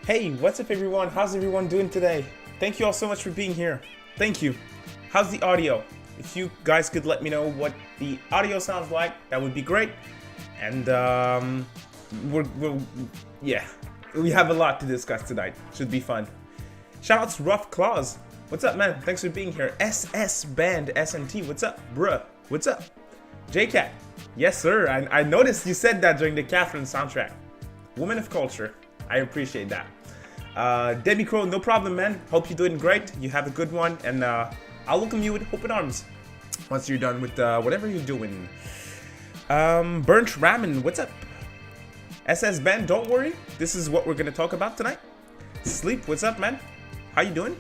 Hey, what's up everyone? How's everyone doing today? Thank you all so much for being here. Thank you. How's the audio? If you guys could let me know what the audio sounds like, that would be great. And yeah, we have a lot to discuss tonight. Should be fun. Shout out to Rough Claws. What's up, man? Thanks for being here. SS Band SMT. What's up, bruh? What's up? JCat. Yes, sir. I noticed you said that during the Catherine soundtrack. Woman of culture. I appreciate that. Debbie Crow, no problem, man. Hope you're doing great. You have a good one, and I'll welcome you with open arms once you're done with whatever you're doing. Burnt Ramen, what's up? SS Band, don't worry. This is what we're gonna talk about tonight. Sleep, what's up, man? How you doing?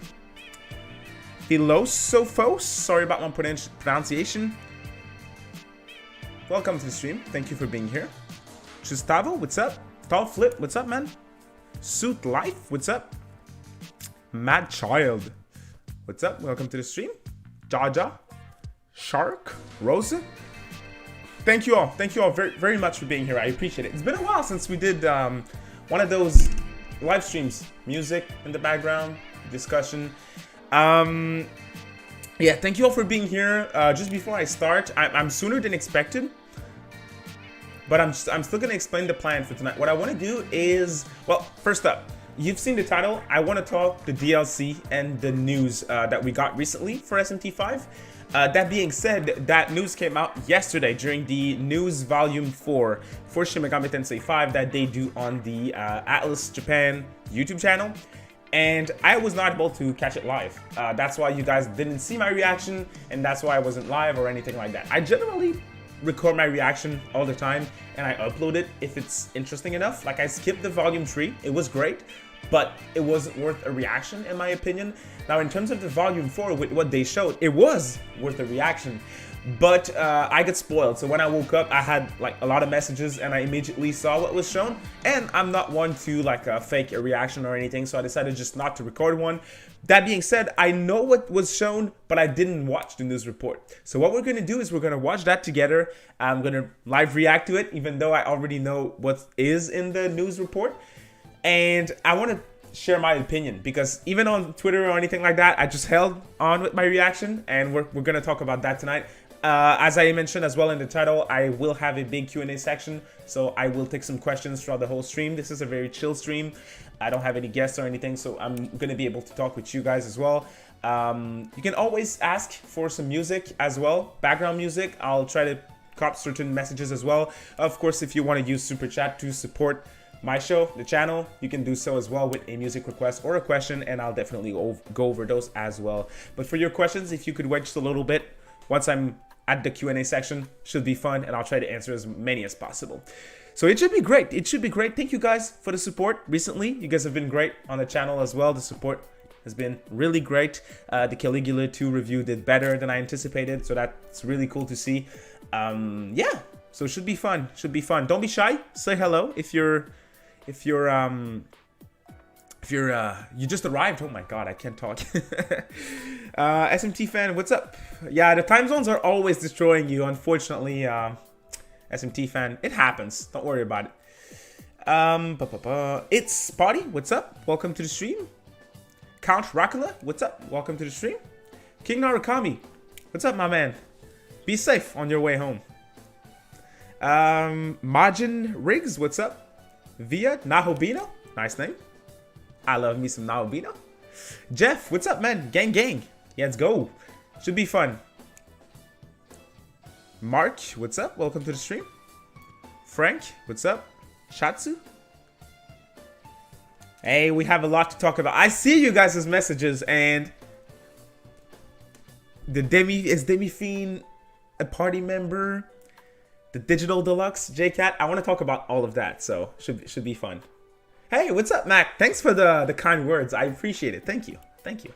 Philosophos, sorry about my pronunciation. Welcome to the stream. Thank you for being here. Gustavo, what's up? Tall Flip, what's up, man? Suit Life, what's up? Mad Child, what's up? Welcome to the stream. Jaja, Shark, Rosa. Thank you all very, very much for being here. I appreciate it. It's been a while since we did one of those live streams. Music in the background, discussion. Yeah, thank you all for being here. Just before I start, I'm sooner than expected. But I'm still going to explain the plan for tonight. What I want to do is, well, first up, you've seen the title. I want to talk the DLC and the news that we got recently for SMT 5. That being said, that news came out yesterday during the news volume 4 for Shin Megami Tensei V that they do on the Atlus Japan YouTube channel. And I was not able to catch it live. That's why you guys didn't see my reaction, and that's why I wasn't live or anything like that. I generally record my reaction all the time and I upload it if it's interesting enough. Like, I skipped the volume 3, it was great, but it wasn't worth a reaction in my opinion. Now in terms of the volume 4, with what they showed, it was worth a reaction, but I got spoiled. So when I woke up, I had like a lot of messages and I immediately saw what was shown, and I'm not one to like fake a reaction or anything, so I decided just not to record one. That being said, I know what was shown, but I didn't watch the news report. So what we're going to do is we're going to watch that together. I'm going to live react to it, even though I already know what is in the news report. And I want to share my opinion, because even on Twitter or anything like that, I just held on with my reaction, and we're going to talk about that tonight. As I mentioned as well in the title, I will have a big Q&A section, so I will take some questions throughout the whole stream. This is a very chill stream. I don't have any guests or anything, so I'm going to be able to talk with you guys as well. You can always ask for some music as well, background music. I'll try to cop certain messages as well. Of course, if you want to use Super Chat to support my show, the channel, you can do so as well with a music request or a question, and I'll definitely go over those as well. But for your questions, if you could wait just a little bit, once I'm at the Q&A section, should be fun, and I'll try to answer as many as possible. So it should be great. It should be great. Thank you guys for the support recently. You guys have been great on the channel as well. The support has been really great. The Caligula 2 review did better than I anticipated, so that's really cool to see. Yeah, so it should be fun. Should be fun. Don't be shy. Say hello if you just arrived. Oh my god, I can't talk. SMT fan, what's up? Yeah, the time zones are always destroying you, unfortunately. SMT fan, it happens. Don't worry about it. It's Spotty, what's up? Welcome to the stream. Count Rakula, what's up? Welcome to the stream. King Narukami, what's up, my man? Be safe on your way home. Majin Riggs, what's up? Via Nahobino, nice name. I love me some Nahobino. Jeff, what's up, man? Gang, gang. Yeah, let's go. Should be fun. Mark, what's up? Welcome to the stream. Frank, what's up? Shatsu. Hey, we have a lot to talk about. I see you guys' messages, and the Demi Fiend a party member? The Digital Deluxe, JCat. I want to talk about all of that, so should be fun. Hey, what's up, Mac? Thanks for the kind words. I appreciate it. Thank you. Thank you.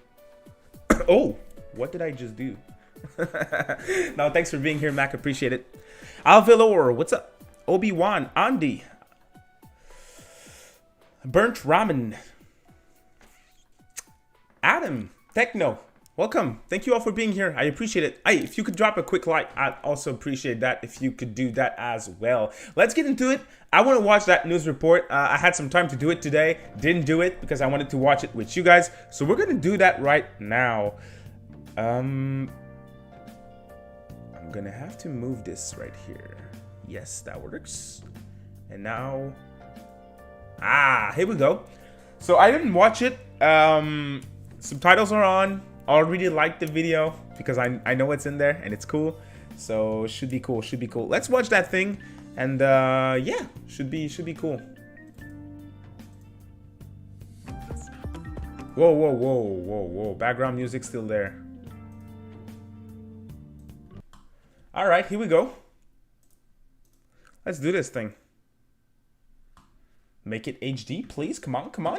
Oh, what did I just do? No, thanks for being here, Mac. Appreciate it. Alvilor, what's up? Obi-Wan, Andy. Burnt Ramen. Adam, Techno. Welcome. Thank you all for being here. I appreciate it. Hey, if you could drop a quick like, I'd also appreciate that if you could do that as well. Let's get into it. I want to watch that news report. I had some time to do it today. Didn't do it because I wanted to watch it with you guys. So we're going to do that right now. I'm going to have to move this right here. Yes, that works. And now... here we go. So I didn't watch it. Subtitles are on. Already liked the video because I know it's in there and it's cool. So should be cool. Should be cool. Let's watch that thing, and yeah, should be cool. Whoa, whoa, whoa, whoa, whoa! Background music still there. All right, here we go. Let's do this thing. Make it HD, please. Come on, come on.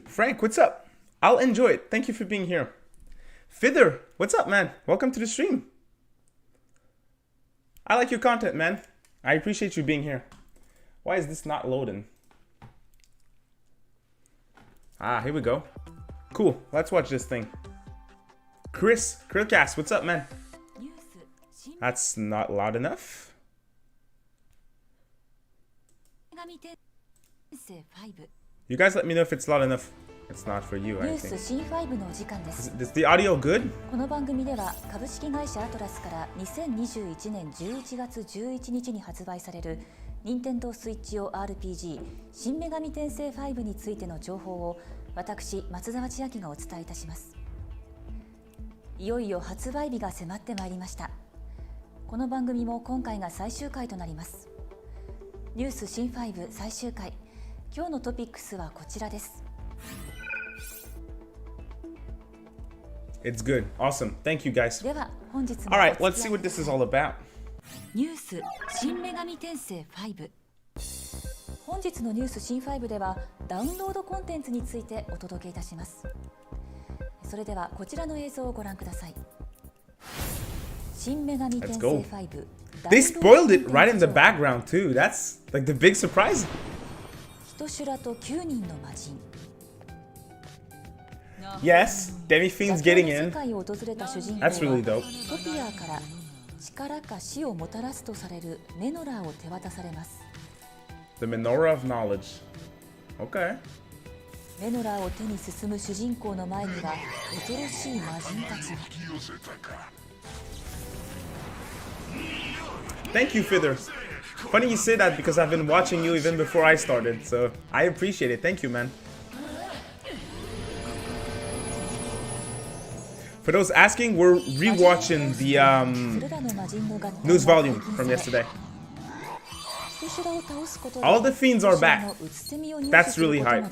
Frank, what's up? I'll enjoy it. Thank you for being here. Fither, what's up, man? Welcome to the stream. I like your content, man. I appreciate you being here. Why is this not loading? Here we go. Cool. Let's watch this thing. Chris, Krillcast, what's up, man? That's not loud enough. You guys let me know if it's loud enough. It's not for you, I think. Is the audio good? この番組では株式会社アトラスから2021年11月11日に発売される任天堂スイッチ用 RPG 新女神転生5についての情報を私松澤千明がお伝えいたします。いよいよ発売日が迫ってまいりました。この番組も今回が最終回となります。ニュース新5最終回。今日のトピックスはこちらです。It's good. Awesome. Thank you, guys. では本日も Alright, let's see what this is all about. ニュース新女神転生5。本日のニュース新5ではダウンロードコンテンツについてお届けいたします。それではこちらの映像をご覧ください。新女神転生5。They spoiled it right in the background too. That's like the big surprise. 人修羅と9人の魔人。 Yes, Demi Fiend's getting in. 世界を訪れた主人公 That's really dope. トピアから力か死をもたらすとされるメノラーを手渡されます。 The Menorah of Knowledge. Okay. メノラーを手に進む主人公の前には恐ろしい魔人たちが。 Thank you, Fither. Funny you say that because I've been watching you even before I started, so I appreciate it. Thank you, man. For those asking, we're rewatching the news volume from yesterday. All the fiends are back. That's really hype.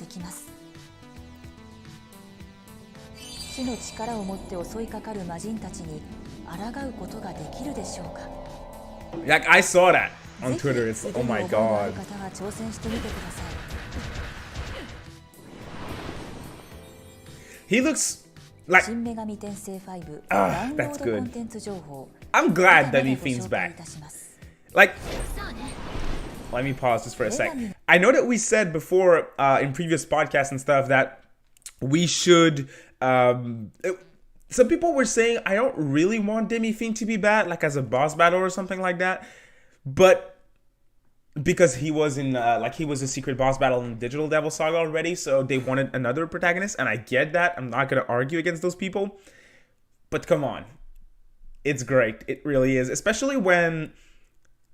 死の力を持って襲いかかる魔人たちに抗うことができるでしょうか。 Like I saw that on Twitter. It's oh my god. He looks like that's good. I'm glad Demi Fiend's back. Like, let me pause just for a sec. I know that we said before in previous podcasts and stuff that we should. Some people were saying I don't really want Demi Fiend to be bad, like as a boss battle or something like that, but because he was in like he was a secret boss battle in Digital Devil Saga already, so they wanted another protagonist, and I get that. I'm not gonna argue against those people, but come on, it's great. It really is, especially when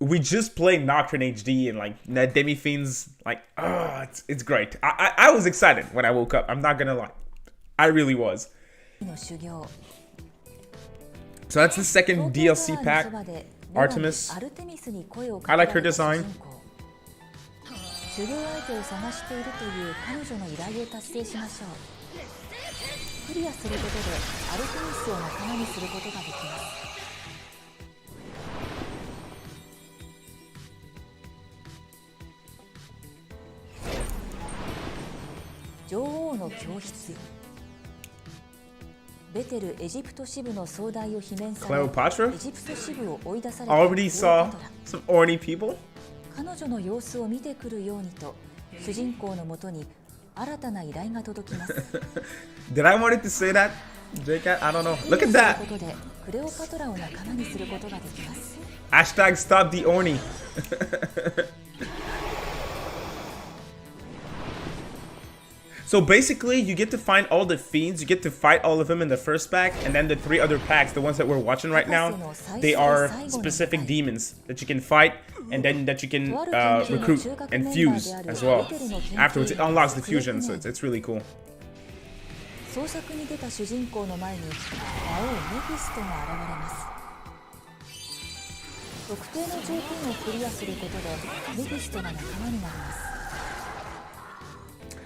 we just played Nocturne HD and like Demi Fiend's like, it's great. I was excited when I woke up. I'm not gonna lie, I really was. So that's the second DLC pack, Artemis. I like her design. 修行相手を探しているという彼女の依頼を達成しましょう。クリアすることでアルテミスを仲間にすることができます。女王の教室。ベテルエジプト支部の総代を罷免され、エジプト支部を追い出された Already saw some orny people. 彼女の様子を見てくるようにと主人公のもとに新たな依頼が届きます。 Did I want it to say that? J-Cat? I don't know. Look at that! ことでクレオパトラを仲間にすることができます。 Hashtag stop the Oni. So basically, you get to find all the fiends, you get to fight all of them in the first pack, and then the 3 other packs, the ones that we're watching right now, they are specific demons that you can fight, and then that you can recruit and fuse as well. Afterwards, it unlocks the fusion, so it's really cool. 捜索に出た主人公の前に魔王メフィストが現れます。特定の条件をクリアすることでメフィストが仲間になります。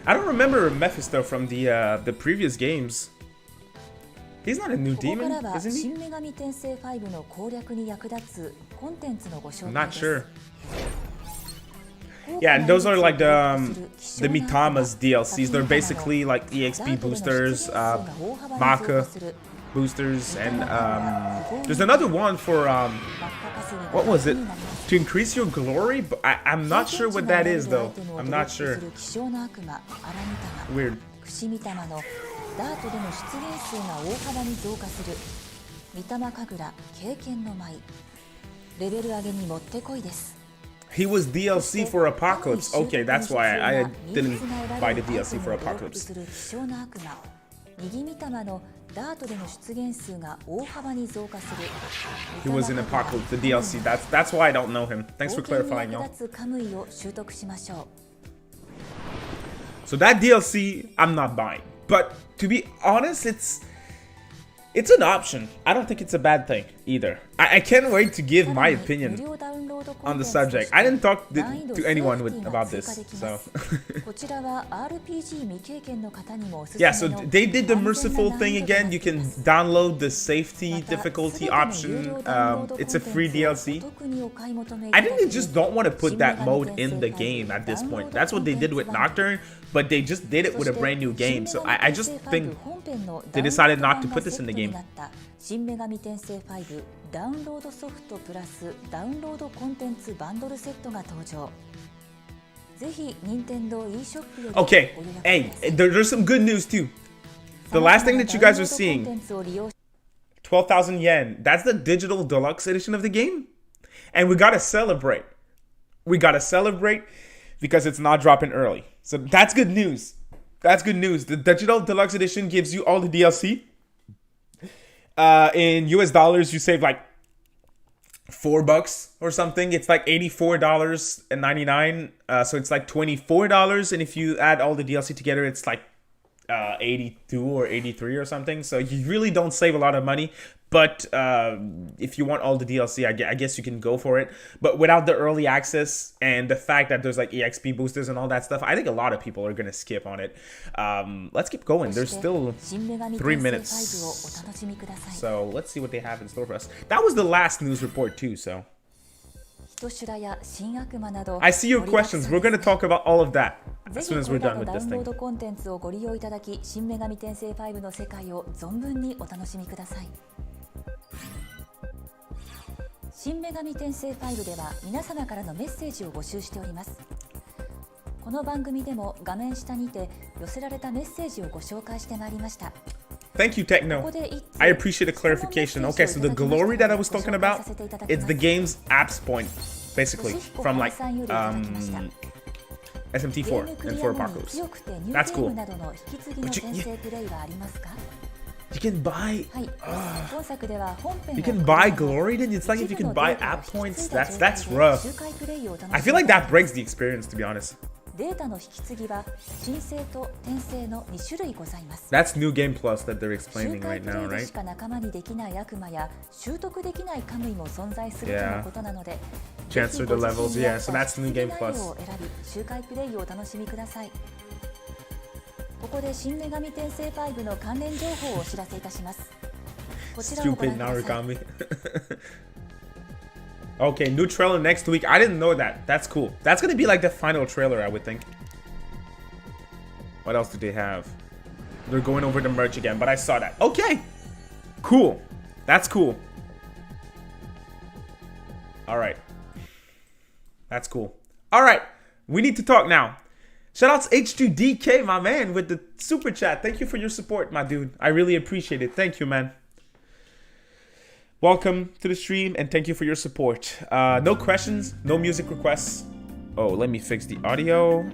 I don't remember Mephisto from the previous games. He's not a new ここか demon, らは isn't 新 he? 女神転生5の攻略に役立つコンテンツのご紹 I'm 介 not です。 sure. Yeah, and those are like the Mitama's DLCs. They're basically like EXP boosters, Maka boosters, and there's another one for what was it? To increase your glory? But I'm not sure what that is though. I'm not sure. Weird. くしみたまのダートでの出現数が大幅に増加するみたま神楽経験の舞、レベル上げにもってこいです。 He was DLC for Apocalypse. Okay, that's why I didn't buy the DLC for Apocalypse. 右みたまのダートでの出現数が大幅に増加する。 He was in Apocalypse, the DLC. That's why I don't know him. Thanks for clarifying, y'all. カムイを習得しましょう。 So that DLC, I'm not buying. But to be honest, it's an option. I don't think it's a bad thing either. I can't wait to give my opinion on the subject. I didn't talk to anyone about this, so. こちらは RPG 未経験の方にもおすすめ Yeah, の so they did the merciful thing again. You can download the safety difficulty option. It's a free DLC. I think they just don't want to put that mode in the game at this point. That's what they did with Nocturne, but they just did it with a brand new game. So I just think they decided not to put this in the game. 新女神転生5ダウンロードソフトプラスダウンロードコンテンツバンドルセットが登場。ぜひ任天堂 eShop より Okay, hey, there's some good news too. The last thing that you guys are seeing, 12,000 yen. That's the digital deluxe edition of the game. And we gotta celebrate. We gotta celebrate because it's not dropping early. So that's good news. That's good news. The digital deluxe edition gives you all the DLC. In US dollars, you save like $4 or something. It's like $84.99. So it's like $24. And if you add all the DLC together, it's like 82 or 83 or something. So you really don't save a lot of money. But if you want all the DLC, I guess you can go for it. But without the early access and the fact that there's like EXP boosters and all that stuff, I think a lot of people are going to skip on it. Let's keep going. There's still 3 minutes. So let's see what they have in store for us. That was the last news report too, so. I see your questions. We're going to talk about all of that as soon as we're done with this thing. コンテンツをご利用いただき、新女神転生5の世界を存分にお楽しみください。新女神転生5では皆様からのメッセージを募集しております。この番組でも画面下にて寄せられたメッセージをご紹介してまいりました。 Thank you, Techno. I appreciate the clarification. Okay, so the glory that I was talking about, it's the game's apps point, basically, from like SMT 4 and 4 Apocalypse. That's cool. But you can buy you can buy glory then? It's like if you can buy app points, that's rough. I feel like that breaks the experience, to be honest. データの引き継ぎは申請と転生の2種類ございます。 That's New Game Plus that they're explaining right now, 周回プレイで right? しか仲間にできない悪魔や習得できないカムイも存在するとのことなので、 Chancellor the levels, yeah, so that's New Game Plus. を選び周回プレイをお楽しみください。ここで新女神転生5の関連情報をお知らせいたします。こちらをご覧 Stupid ください。 Narukami. Okay, new trailer next week. I didn't know that. That's cool. That's gonna be like the final trailer, I would think. What else do they have? They're going over the merch again, but I saw that. Okay, cool. That's cool. All right, that's cool. All right, we need to talk now. Shoutouts H2DK, my man, with the super chat. Thank you for your support, my dude. I really appreciate it. Thank you, man. Welcome to the stream, and thank you for your support. No questions, no music requests. Oh, let me fix the audio.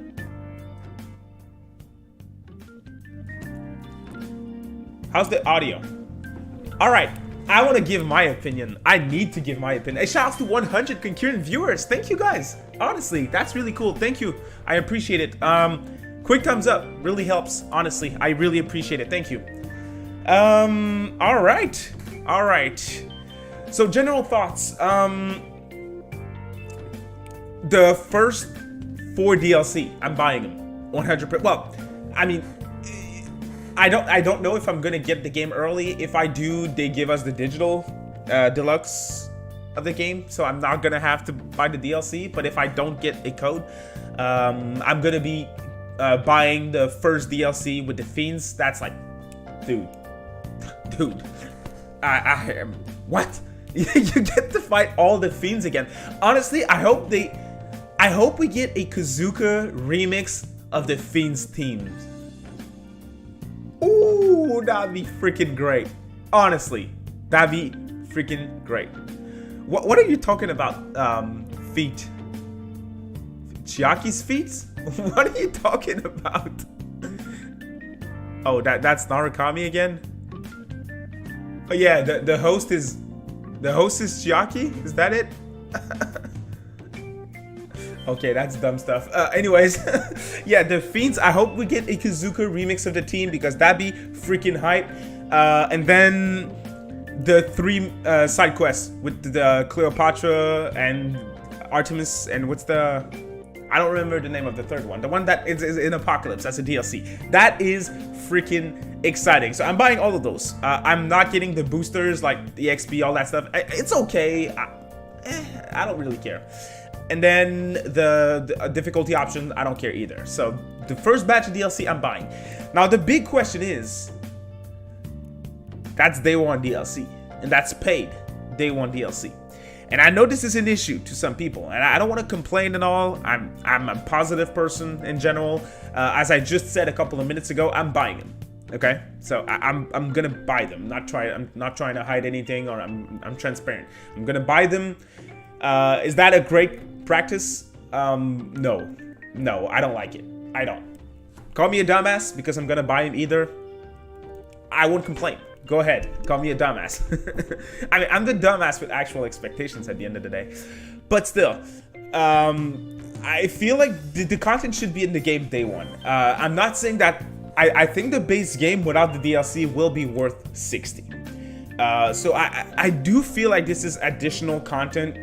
How's the audio? All right, I want to give my opinion. I need to give my opinion. Hey, shout out to 100 concurrent viewers. Thank you guys. Honestly, that's really cool. Thank you. I appreciate it. Quick thumbs up really helps. Honestly, I really appreciate it. Thank you. All right. So general thoughts. The first 4 DLC, I'm buying them 100%. Well, I mean, I don't know if I'm gonna get the game early. If I do, they give us the digital deluxe of the game, so I'm not gonna have to buy the DLC. But if I don't get a code, I'm gonna be buying the first DLC with the fiends. That's like, dude, I am what? You get to fight all the fiends again. Honestly, I hope we get a Kazuka remix of the fiends themes. Ooh, that'd be freaking great. Honestly, that'd be freaking great. What are you talking about? Feet? Chiaki's feet? What are you talking about? Oh, that's Narukami again? Oh yeah, the host is Chiaki? Is that it? Okay, that's dumb stuff. Anyways, yeah, the Fiends, I hope we get a Kazuka remix of the team because that'd be freaking hype. And then the 3 side quests with the Cleopatra and Artemis and what's the... I don't remember the name of the third one. The one that is in Apocalypse, that's a DLC. That is freaking exciting. So I'm buying all of those. I'm not getting the boosters like the XP, all that stuff. It's okay. I don't really care. And then the difficulty option, I don't care either. So the first batch of DLC, I'm buying. Now the big question is, that's day 1 DLC, and that's paid day 1 DLC. And I know this is an issue to some people, and I don't want to complain and all. I'm a positive person in general. As I just said a couple of minutes ago, I'm buying them. Okay, so I'm gonna buy them. I'm not trying to hide anything, or I'm transparent. I'm gonna buy them. Is that a great practice? No, I don't like it. I don't. Call me a dumbass because I'm gonna buy them either. I won't complain. Go ahead, call me a dumbass. I mean, I'm the dumbass with actual expectations at the end of the day. But still, I feel like the content should be in the game day 1. I'm not saying that. I think the base game without the DLC will be worth 60. So I do feel like this is additional content.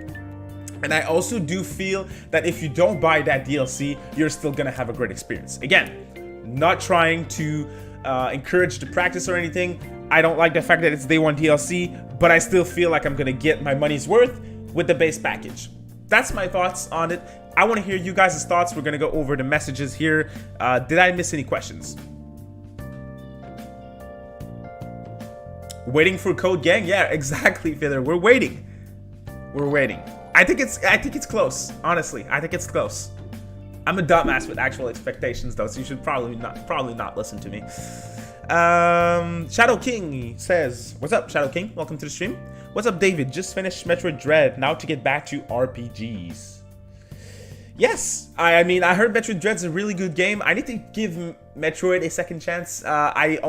And I also do feel that if you don't buy that DLC, you're still gonna have a great experience. Again, not trying to encourage the practice or anything. I don't like the fact that it's day 1 DLC, but I still feel like I'm gonna get my money's worth with the base package. That's my thoughts on it. I want to hear you guys' thoughts. We're gonna go over the messages here. Did I miss any questions? Waiting for Code Gang? Yeah, exactly, Fither. We're waiting. I think it's close. Honestly, I think it's close. I'm a dumbass with actual expectations though, so you should probably not listen to me. Shadow King says, "What's up, Shadow King? Welcome to the stream. What's up, David? Just finished Metroid Dread. Now to get back to RPGs." Yes, I mean, I heard Metroid Dread's a really good game. I need to give Metroid a second chance. I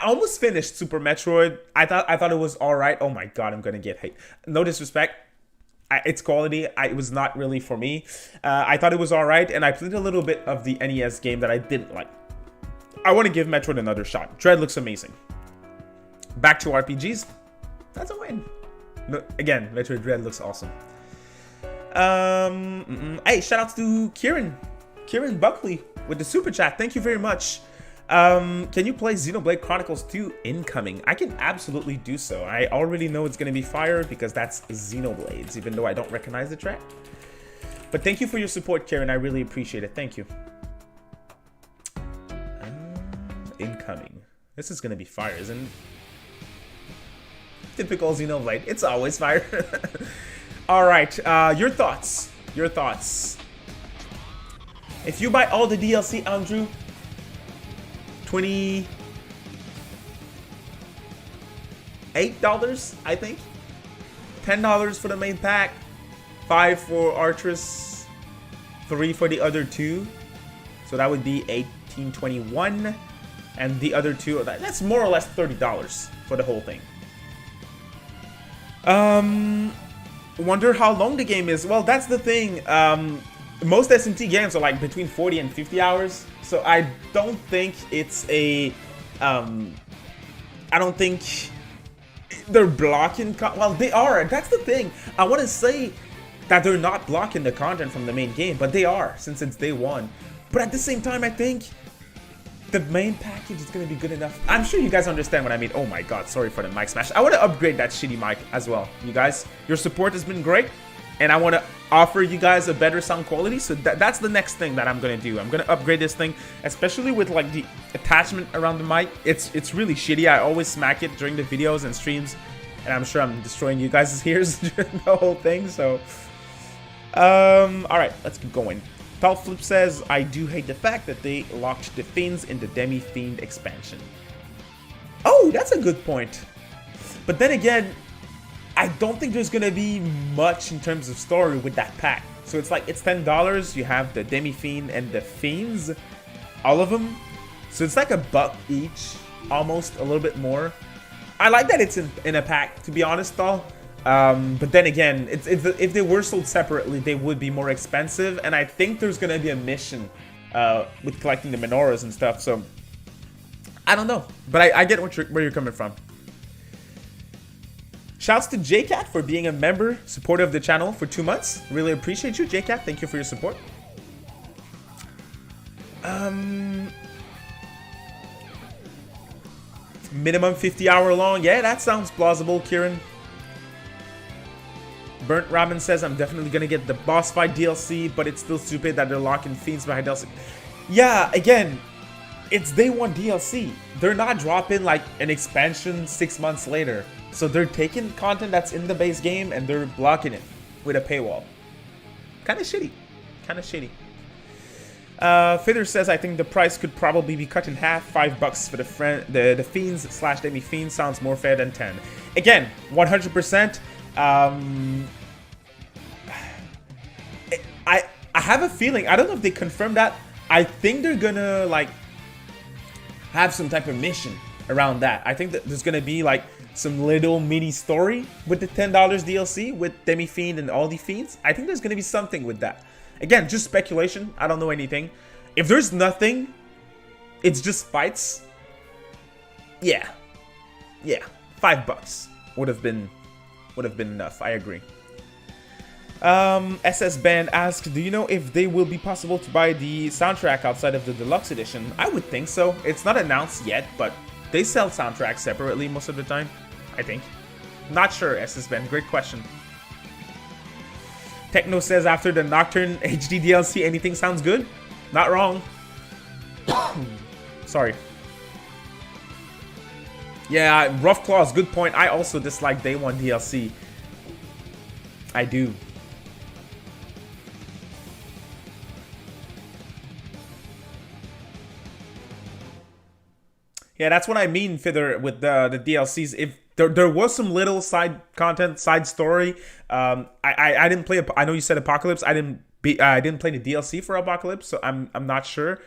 almost finished Super Metroid. I thought it was all right. Oh my god, I'm gonna get hate. No disrespect. It's quality. It was not really for me. I thought it was all right, and I played a little bit of the NES game that I didn't like. I want to give Metroid another shot. Dread looks amazing. Back to RPGs. That's a win. No, again, Metroid Dread looks awesome. Hey, shout out to Kieran Buckley with the super chat. Thank you very much. Can you play Xenoblade Chronicles 2 incoming? I can absolutely do so. I already know it's going to be fire because that's Xenoblades, even though I don't recognize the track. But thank you for your support, Karen. I really appreciate it. Thank you. Incoming. This is going to be fire, isn't it? Typical Xenoblade. It's always fire. All right, your thoughts. Your thoughts. If you buy all the DLC, Andrew, $28, I think. $10 for the main pack, $5 for Artress, $3 for the other two. So that would be $18.21, and the other two, that's more or less $30 for the whole thing. Wonder how long the game is. Well, that's the thing. Most SMT games are like between 40 and 50 hours. So I don't think it's a, I don't think they're blocking, well, they are, that's the thing. I want to say that they're not blocking the content from the main game, but they are, since it's day one. But at the same time, I think the main package is going to be good enough. I'm sure you guys understand what I mean. Oh my god, sorry for the mic smash. I want to upgrade that shitty mic as well. You guys, your support has been great, and I want to offer you guys a better sound quality. So that's the next thing that I'm going to do. I'm going to upgrade this thing, especially with like the attachment around the mic. It's really shitty. I always smack it during the videos and streams, and I'm sure I'm destroying you guys' ears during the whole thing. So, all right, let's keep going. Flip says, I do hate the fact that they locked the Fiends in the Demi-Fiend expansion. Oh, that's a good point. But then again, I don't think there's going to be much in terms of story with that pack. So it's like, it's $10. You have the Demi-Fiend and the Fiends, all of them. So it's like $1 each, almost a little bit more. I like that it's in a pack, to be honest, though. But then again, if they were sold separately, they would be more expensive. And I think there's going to be a mission with collecting the menorahs and stuff. So I don't know. But I get where you're coming from. Shouts to JCat for being a member, supporter of the channel for 2 months. Really appreciate you, JCat. Thank you for your support. Minimum 50-hour long. Yeah, that sounds plausible, Kieran. Burnt Ramen says, I'm definitely going to get the boss fight DLC, but it's still stupid that they're locking Fiends behind DLC. Yeah, again, it's day one DLC. They're not dropping like an expansion 6 months later. So they're taking content that's in the base game and they're blocking it with a paywall. Kind of shitty. Kind of shitty. Fither says, I think the price could probably be cut in half. $5 for the Fiends / Demi-Fiends sounds more fair than 10. Again, 100%. I have a feeling, I don't know if they confirmed that. I think they're gonna like have some type of mission around that. I think that there's gonna be like some little mini story with the $10 DLC with Demi-Fiend and all the Fiends. I think there's gonna be something with that. Again, just speculation. I don't know anything. If there's nothing, it's just fights. Yeah, $5 would have been enough. I agree. SS Band asked, do you know if they will be possible to buy the soundtrack outside of the deluxe edition? I would think so. It's not announced yet, but they sell soundtracks separately most of the time, I think. Not sure, SS Band. Great question. Techno says, after the Nocturne HD DLC, anything sounds good? Not wrong. Sorry. Yeah, Rough Claws, good point. I also dislike Day 1 DLC. I do. Yeah, that's what I mean, Fither, with the DLCs. If there was some little side content, side story. I didn't play. I know you said Apocalypse. I didn't play the DLC for Apocalypse, so I'm not sure.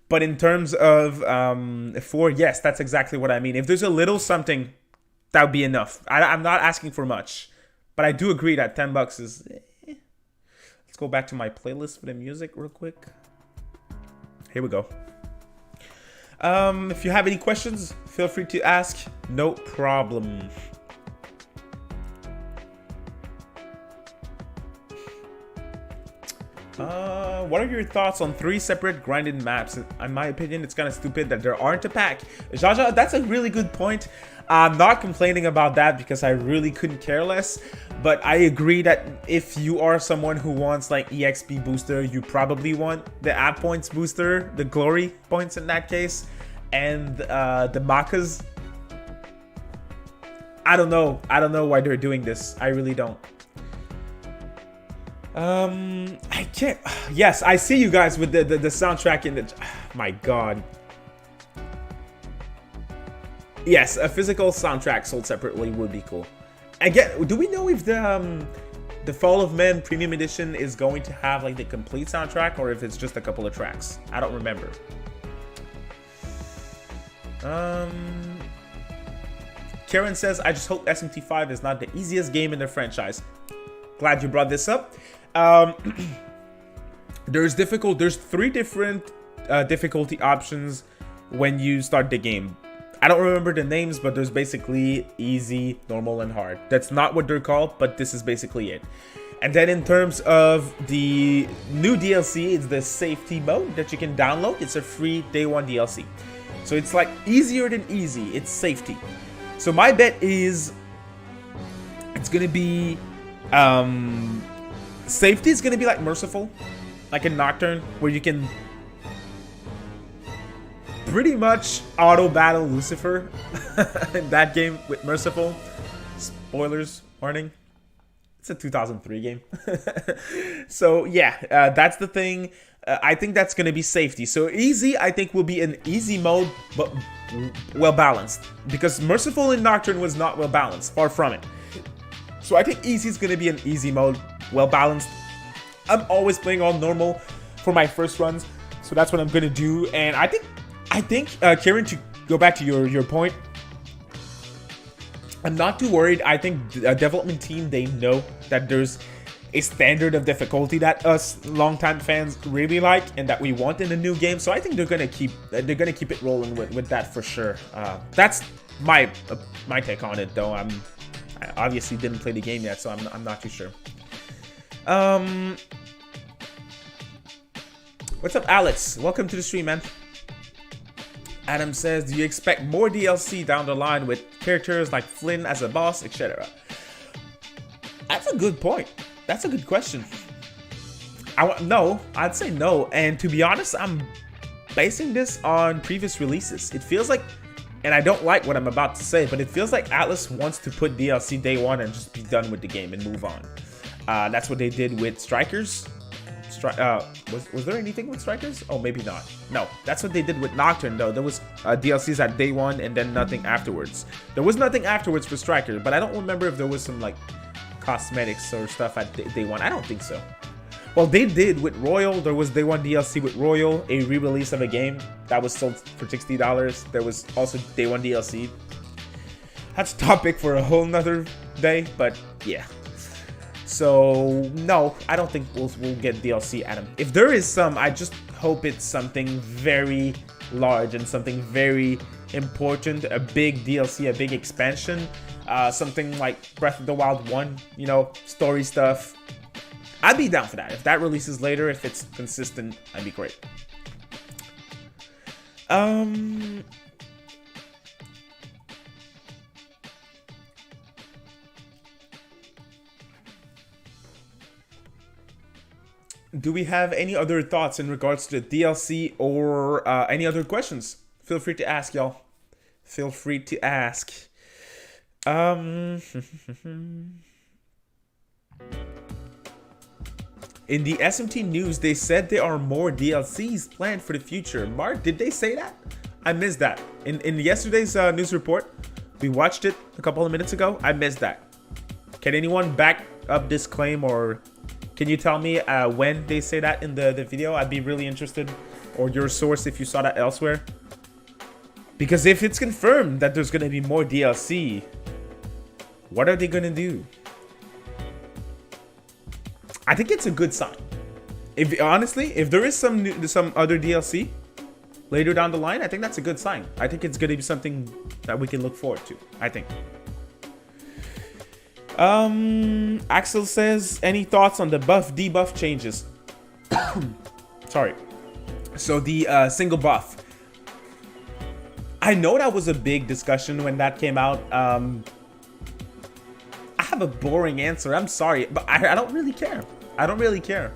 But in terms of 4, yes, that's exactly what I mean. If there's a little something, that would be enough. I'm not asking for much, but I do agree that $10 is. Let's go back to my playlist for the music real quick. Here we go. If you have any questions, feel free to ask. No problem. What are your thoughts on 3 separate grinded maps? In my opinion, it's kind of stupid that there aren't a pack. Jaja, that's a really good point. I'm not complaining about that because I really couldn't care less. But I agree that if you are someone who wants like EXP booster, you probably want the app points booster, the glory points in that case, and the Makas. I don't know why they're doing this. I really don't. I can't. Yes, I see you guys with the soundtrack in the. My God. Yes, a physical soundtrack sold separately would be cool. Again, do we know if the Fall of Man Premium Edition is going to have like the complete soundtrack, or if it's just a couple of tracks? I don't remember. Karen says, I just hope SMT 5 is not the easiest game in the franchise. Glad you brought this up. There's three different difficulty options when you start the game. I don't remember the names, but there's basically easy, normal, and hard. That's not what they're called, but this is basically it. And then in terms of the new DLC, it's the safety mode that you can download. It's a free day one DLC. So it's like easier than easy. It's safety. So my bet is it's going to be safety is going to be like merciful, like in Nocturne, where you can pretty much auto battle Lucifer in that game with merciful. Spoilers warning. It's a 2003 game. So yeah, that's the thing. I think that's going to be safety. So easy, I think, will be an easy mode, but well balanced. Because merciful in Nocturne was not well balanced, far from it. So I think easy is going to be an easy mode, well balanced. I'm always playing on normal for my first runs, so that's what I'm going to do. And I think Kieran, to go back to your point, I'm not too worried. I think the development team, they know that there's a standard of difficulty that us longtime fans really like and that we want in a new game. So I think they're gonna keep it rolling with that for sure. That's my take on it, though. I obviously didn't play the game yet, so I'm not too sure. What's up, Alex? Welcome to the stream, man. Adam says, do you expect more DLC down the line with characters like Flynn as a boss, etc.? That's a good point. That's a good question. No, I'd say no. And to be honest, I'm basing this on previous releases. It feels like, and I don't like what I'm about to say, but it feels like Atlus wants to put DLC day one and just be done with the game and move on. That's what they did with Strikers. Was there anything with Strikers? Oh, maybe not. No, that's what they did with Nocturne, though. There was DLCs at day one and then nothing afterwards. There was nothing afterwards for Strikers, but I don't remember if there was some like cosmetics or stuff at day one. I don't think so. Well, they did with Royal. There was day one DLC with Royal, a re-release of a game that was sold for $60. There was also day one DLC. That's a topic for a whole nother day, but yeah. So no, I don't think we'll get DLC, Adam. If there is some, I just hope it's something very large and something very important, a big DLC, a big expansion, something like Breath of the Wild 1, you know, story stuff. I'd be down for that. If that releases later, if it's consistent, that'd be great. Do we have any other thoughts in regards to the DLC or any other questions? Feel free to ask, y'all. Feel free to ask. In the SMT news, they said there are more DLCs planned for the future. Mark, did they say that? I missed that. In yesterday's news report, we watched it a couple of minutes ago. I missed that. Can anyone back up this claim, or can you tell me when they say that in the video? I'd be really interested. Or your source if you saw that elsewhere. Because if it's confirmed that there's going to be more DLC, what are they going to do? I think it's a good sign. Honestly, if there is some other DLC later down the line, I think that's a good sign. I think it's going to be something that we can look forward to, I think. Axel says, any thoughts on the buff debuff changes? Sorry. So the single buff. I know that was a big discussion when that came out. I have a boring answer. I'm sorry, but I don't really care. I don't really care.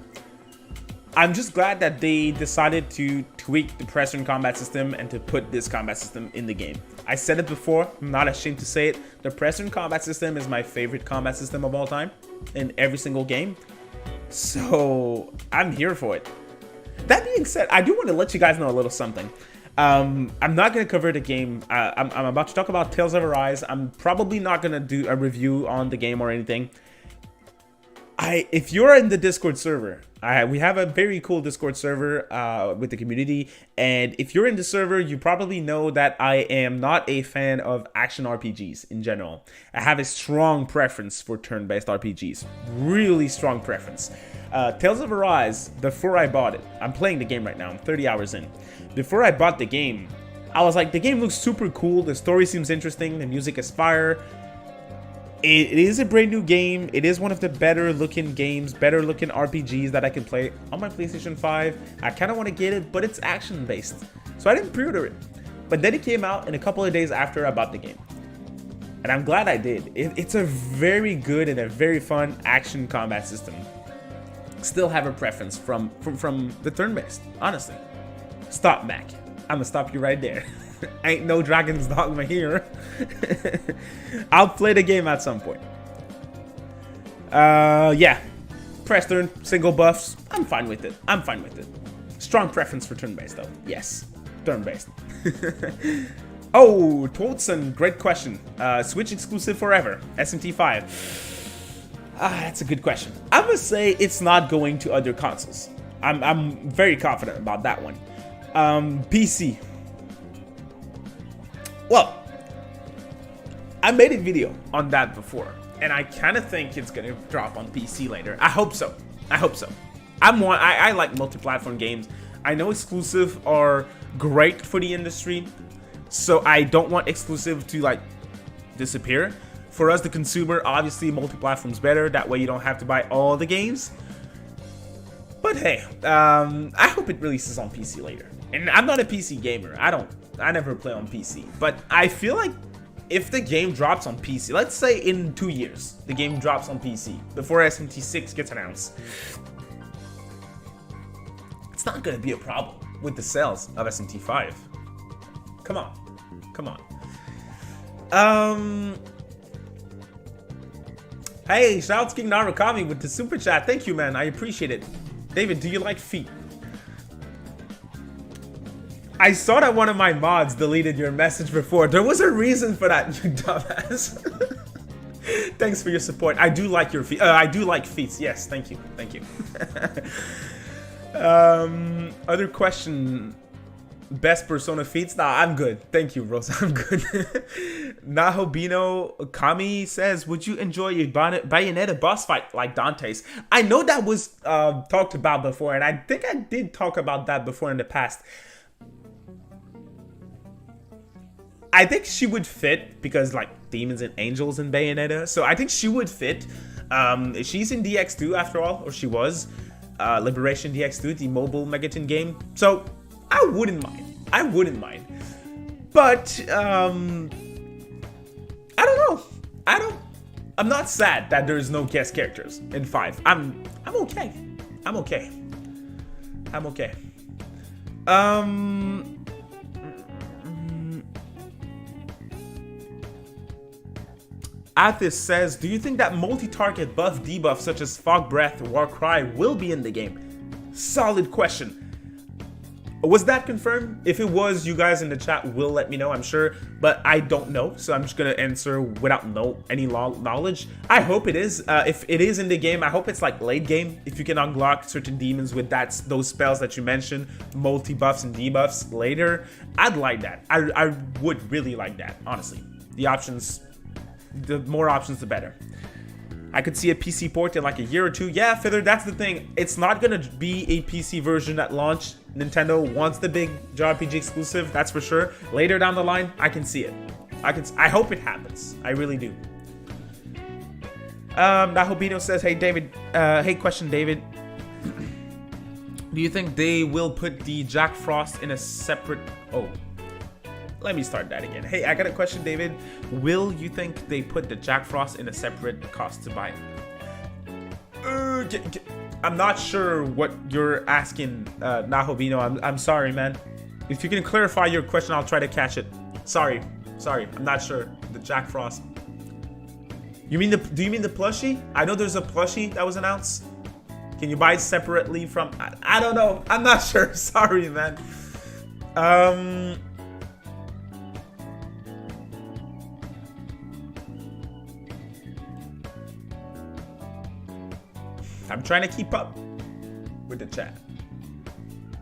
I'm just glad that they decided to tweak the pressure and combat system and to put this combat system in the game. I said it before, I'm not ashamed to say it. The pressure and combat system is my favorite combat system of all time in every single game. So I'm here for it. That being said, I do want to let you guys know a little something. I'm not going to cover the game. I'm about to talk about Tales of Arise. I'm probably not going to do a review on the game or anything. If you're in the Discord server, we have a very cool Discord server with the community, and if you're in the server, you probably know that I am not a fan of action RPGs in general. I have a strong preference for turn-based RPGs, really strong preference. Tales of Arise, before I bought it, I'm playing the game right now, I'm 30 hours in. Before I bought the game, I was like, the game looks super cool, the story seems interesting, the music is fire. It is a brand new game. It is one of the better looking games, better looking RPGs that I can play on my PlayStation 5. I kind of want to get it, but it's action based. So I didn't pre-order it. But then it came out in a couple of days after I bought the game. And I'm glad I did. It's a very good and a very fun action combat system. Still have a preference from the turn-based, honestly. Stop, Mac. I'm gonna stop you right there. Ain't no Dragon's Dogma here. I'll play the game at some point. Yeah. Press turn, single buffs. I'm fine with it. I'm fine with it. Strong preference for turn-based though. Yes. Turn-based. Oh, Tolson, great question. Switch exclusive forever. SMT V. That's a good question. I'm gonna say it's not going to other consoles. I'm very confident about that one. PC. Well, I made a video on that before, and I kind of think it's gonna drop on PC later. I hope so. I hope so. I like multi-platform games. I know exclusive are great for the industry, so I don't want exclusive to like disappear. For us, the consumer, obviously multi-platform's better. That way you don't have to buy all the games. But hey, I hope it releases on PC later. And I'm not a PC gamer. I never play on PC. But I feel like if the game drops on PC, let's say in 2 years, the game drops on PC before SMT 6 gets announced, it's not gonna be a problem with the sales of SMT 5. Come on. Come on. Hey, shout out to King Narukami with the super chat. Thank you, man. I appreciate it. David, do you like feet? I saw that one of my mods deleted your message before. There was a reason for that, you dumbass. Thanks for your support. I do like your feet. I do like feet. Yes, thank you. Thank you. Other question. Best Persona feats? Nah, I'm good. Thank you, Rose. I'm good. Nahobino Kami says, would you enjoy a Bayonetta boss fight like Dante's? I know that was talked about before, and I think I did talk about that before in the past. I think she would fit because like demons and angels in Bayonetta, so I think she would fit. She's in DX2 after all, or she was. Liberation DX2, the mobile Megaton game. So I wouldn't mind. I wouldn't mind. But I don't know. I'm not sad that there's no guest characters in 5. I'm okay. I'm okay. I'm okay. Athis says, do you think that multi-target buff debuff such as Fog Breath or Warcry will be in the game? Solid question. Was that confirmed? If it was, you guys in the chat will let me know, I'm sure, but I don't know, so I'm just gonna answer without any knowledge. I hope it is. If it is in the game, I hope it's like late game. If you can unlock certain demons with those spells that you mentioned, multi-buffs and debuffs later, I'd like that. I would really like that, honestly. The more options, the better. I could see a PC port in like a year or two. Yeah, Feather, that's the thing. It's not gonna be a PC version at launch. Nintendo wants the big JRPG exclusive, that's for sure. Later down the line, I can see it. I hope it happens. I really do. Nahobino says, hey David, question David. Do you think they will put the Jack Frost in a separate... Oh. Let me start that again. Hey, I got a question, David. Will you think they put the Jack Frost in a separate cost to buy? I'm not sure what you're asking, Nahobino. I'm sorry, man. If you can clarify your question, I'll try to catch it. Sorry. I'm not sure. The Jack Frost. Do you mean the plushie? I know there's a plushie that was announced. Can you buy it separately from... I don't know. I'm not sure. Sorry, man. I'm trying to keep up with the chat.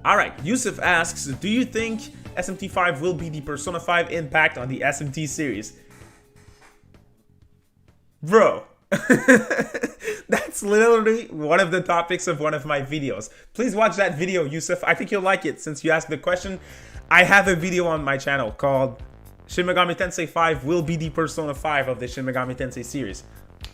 Alright, Yusuf asks, do you think SMT 5 will be the Persona 5 impact on the SMT series? Bro, that's literally one of the topics of one of my videos. Please watch that video, Yusuf. I think you'll like it since you asked the question. I have a video on my channel called Shin Megami Tensei 5 will be the Persona 5 of the Shin Megami Tensei series.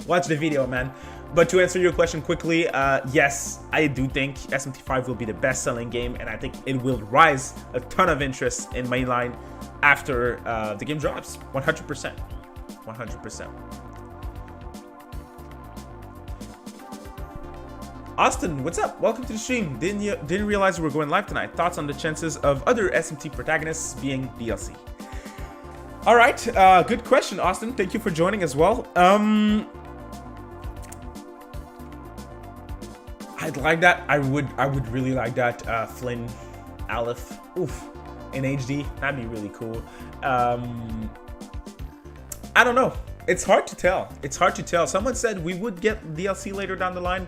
Watch the video, man. But to answer your question quickly, yes, I do think SMT 5 will be the best-selling game, and I think it will rise a ton of interest in mainline after the game drops. 100%. 100%. Austin, what's up? Welcome to the stream. Didn't realize we were going live tonight. Thoughts on the chances of other SMT protagonists being DLC? All right, good question, Austin. Thank you for joining as well. I'd like that. I would really like that. Flynn, Aleph, oof, in HD. That'd be really cool. I don't know. It's hard to tell. It's hard to tell. Someone said we would get DLC later down the line.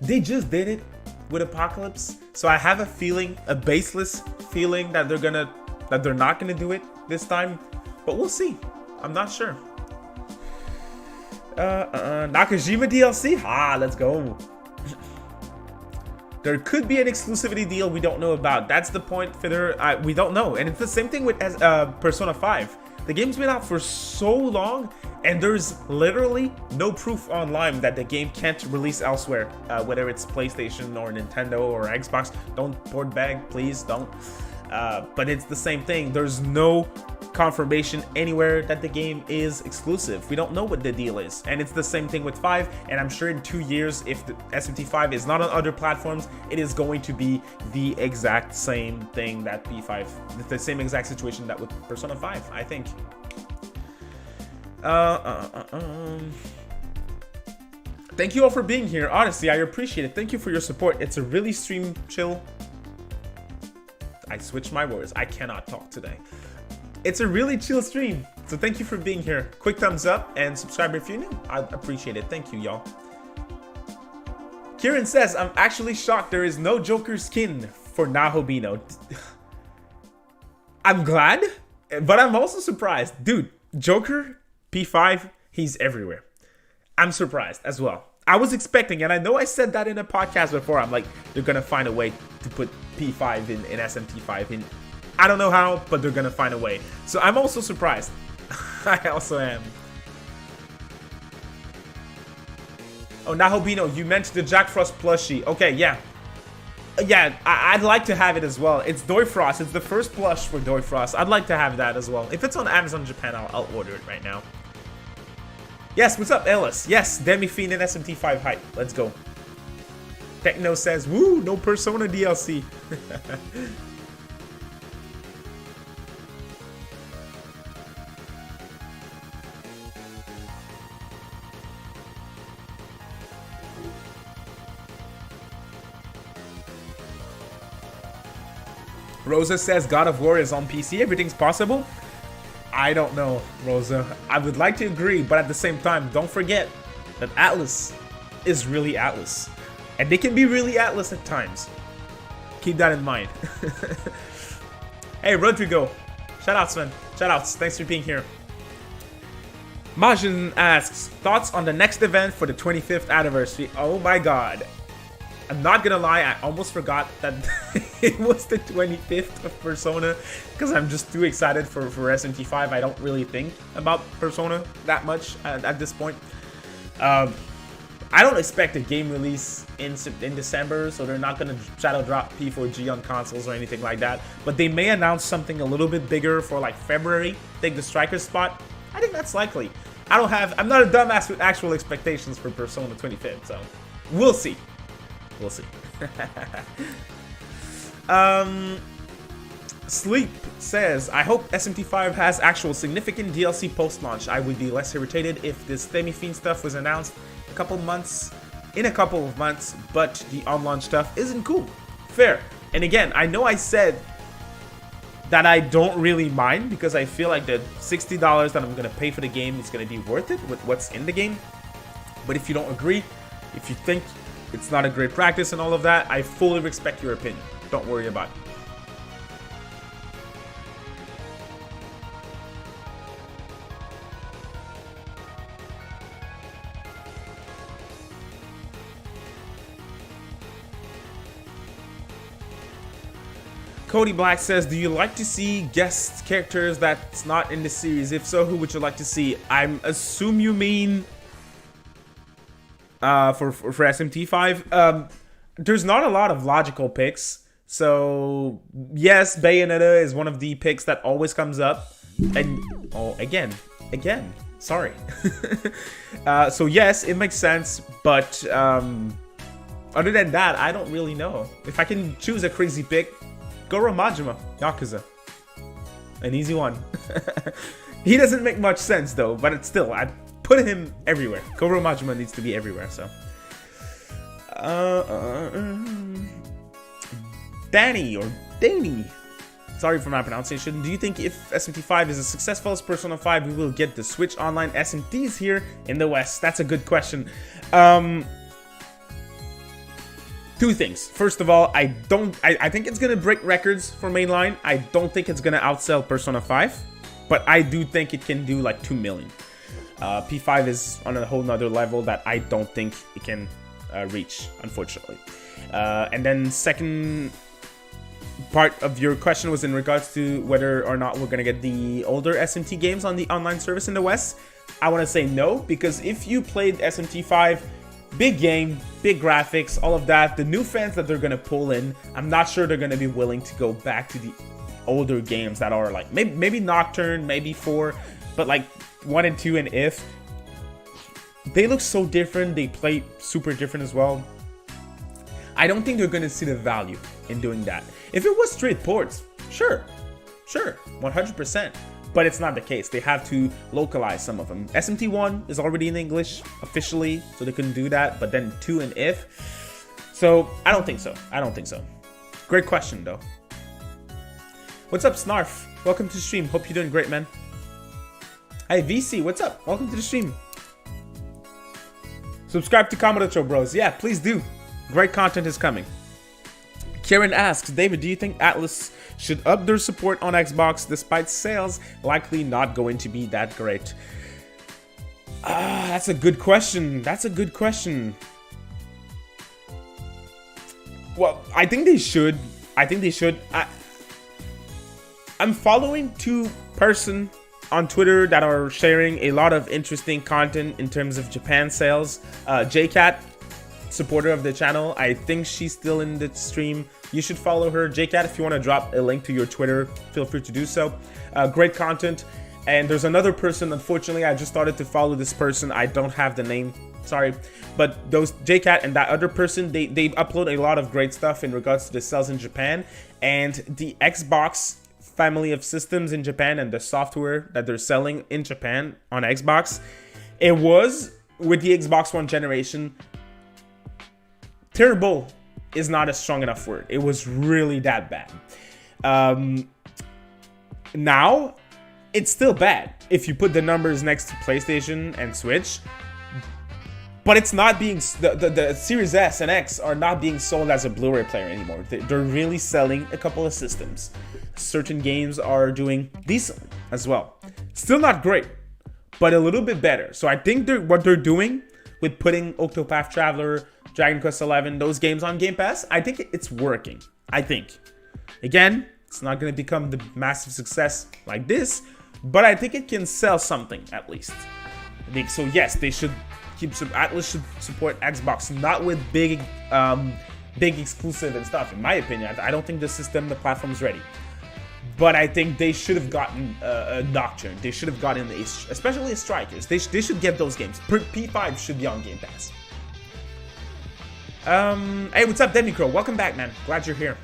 They just did it with Apocalypse, so I have a feeling, a baseless feeling that they're not gonna do it this time, but we'll see. I'm not sure. Nakajima DLC? Ah, let's go. There could be an exclusivity deal we don't know about. That's the point, Fitter. We don't know, and it's the same thing with Persona 5. The game's been out for so long, and there's literally no proof online that the game can't release elsewhere, whether it's PlayStation or Nintendo or Xbox. Don't port bag, please don't. But it's the same thing. There's no confirmation anywhere that the game is exclusive. We don't know what the deal is, and it's the same thing with 5. And I'm sure in 2 years, if the SMT 5 is not on other platforms, it is going to be the exact same thing that P5, the same exact situation that with Persona 5, I think. Thank you all for being here. Honestly, I appreciate it. Thank you for your support. It's a really stream chill. I switched my words. I cannot talk today. It's a really chill stream, so thank you for being here. Quick thumbs up and subscribe if you're new. I appreciate it. Thank you, y'all. Kieran says, I'm actually shocked there is no Joker skin for Nahobino. I'm glad, but I'm also surprised. Dude, Joker, P5, he's everywhere. I'm surprised as well. I was expecting, and I know I said that in a podcast before, I'm like, they're gonna find a way to put P5 in SMT 5 in. I don't know how, but they're gonna find a way. So I'm also surprised. I also am. Oh, Nahobino, you meant the Jack Frost plushie. Okay, yeah. Yeah, I'd like to have it as well. It's Doyfrost. It's the first plush for Doyfrost. I'd like to have that as well. If it's on Amazon Japan, I'll order it right now. Yes, what's up, Ellis? Yes, Demi-Fiend and SMT 5 hype. Let's go. Techno says, woo, no Persona DLC. Rosa says God of War is on PC. Everything's possible. I don't know, Rosa. I would like to agree, but at the same time, don't forget that Atlus is really Atlus. And they can be really Atlus at times. Keep that in mind. Hey, Rodrigo. Shoutouts, man. Shoutouts. Thanks for being here. Majin asks, thoughts on the next event for the 25th anniversary? Oh my god. I'm not gonna lie, I almost forgot that it was the 25th of Persona because I'm just too excited for SMT 5. I don't really think about Persona that much at this point. I don't expect a game release in December, so they're not gonna shadow drop P4G on consoles or anything like that. But they may announce something a little bit bigger for like February. Take the Striker spot. I think that's likely. I'm not a dumbass with actual expectations for Persona 25th, so we'll see. We'll see. Sleep says, I hope SMT 5 has actual significant DLC post-launch. I would be less irritated if this Themi-Fiend stuff was announced in a couple of months, but the on-launch stuff isn't cool. Fair. And again, I know I said that I don't really mind because I feel like the $60 that I'm going to pay for the game is going to be worth it with what's in the game. But if you don't agree, if you think it's not a great practice and all of that, I fully respect your opinion. Don't worry about it. Cody Black says, do you like to see guest characters that's not in the series? If so, who would you like to see? I'm assume you mean for SMT 5. There's not a lot of logical picks. So yes, Bayonetta is one of the picks that always comes up. And oh, again, sorry. So yes, it makes sense, but other than that, I don't really know. If I can choose a crazy pick, Goro Majima, Yakuza. An easy one. He doesn't make much sense though, but it's still, I'd put him everywhere. Goro Majima needs to be everywhere, so. Danny, or Danny. Sorry for my pronunciation. Do you think if SMT 5 is as successful as Persona 5, we will get the Switch Online SMTs here in the West? That's a good question. Two things. First of all, I think it's gonna break records for mainline. I don't think it's gonna outsell Persona 5, but I do think it can do like 2 million. P5 is on a whole nother level that I don't think it can reach, unfortunately. And then second part of your question was in regards to whether or not we're gonna get the older SMT games on the online service in the West. I want to say no, because if you played SMT 5, big game, big graphics, all of that, the new fans that they're gonna pull in, I'm not sure they're gonna be willing to go back to the older games that are like maybe Nocturne, maybe 4, but like 1 and 2 and If. They look so different, they play super different as well. I don't think they're gonna see the value in doing that. If it was straight ports, sure, 100%. But it's not the case. They have to localize some of them. SMT 1 is already in English officially, so they couldn't do that. But then 2 and If. So I don't think so. Great question though. What's up, Snarf? Welcome to the stream. Hope you're doing great, man. Hey VC, what's up? Welcome to the stream. Subscribe to Kamurocho Bros. Yeah, please do. Great content is coming. Karen asks, David, do you think Atlus should up their support on Xbox despite sales likely not going to be that great? That's a good question. Well, I think they should. I'm following 2 persons on Twitter that are sharing a lot of interesting content in terms of Japan sales. JCat, supporter of the channel. I think she's still in the stream. You should follow her. JCat, if you want to drop a link to your Twitter, feel free to do so. Great content. And there's another person, unfortunately, I just started to follow this person. I don't have the name, sorry. But those JCat and that other person, they upload a lot of great stuff in regards to the sales in Japan. And the Xbox family of systems in Japan and the software that they're selling in Japan on Xbox, it was, with the Xbox One generation, terrible is not a strong enough word. It was really that bad. Now, it's still bad if you put the numbers next to PlayStation and Switch, but it's not being, the Series S and X are not being sold as a Blu-ray player anymore. They're really selling a couple of systems. Certain games are doing decently as well. Still not great, but a little bit better. So I think what they're doing with putting Octopath Traveler, Dragon Quest XI, those games on Game Pass, I think it's working. I think. Again, it's not going to become the massive success like this, but I think it can sell something at least. I think so. Yes, they should keep. Atlus should support Xbox, not with big exclusive and stuff. In my opinion, I don't think the platform is ready. But I think they should have gotten a Nocturne. They should have gotten especially a Strikers. They should get those games. P5 should be on Game Pass. Hey, what's up, Demicro? Welcome back, man. Glad you're here.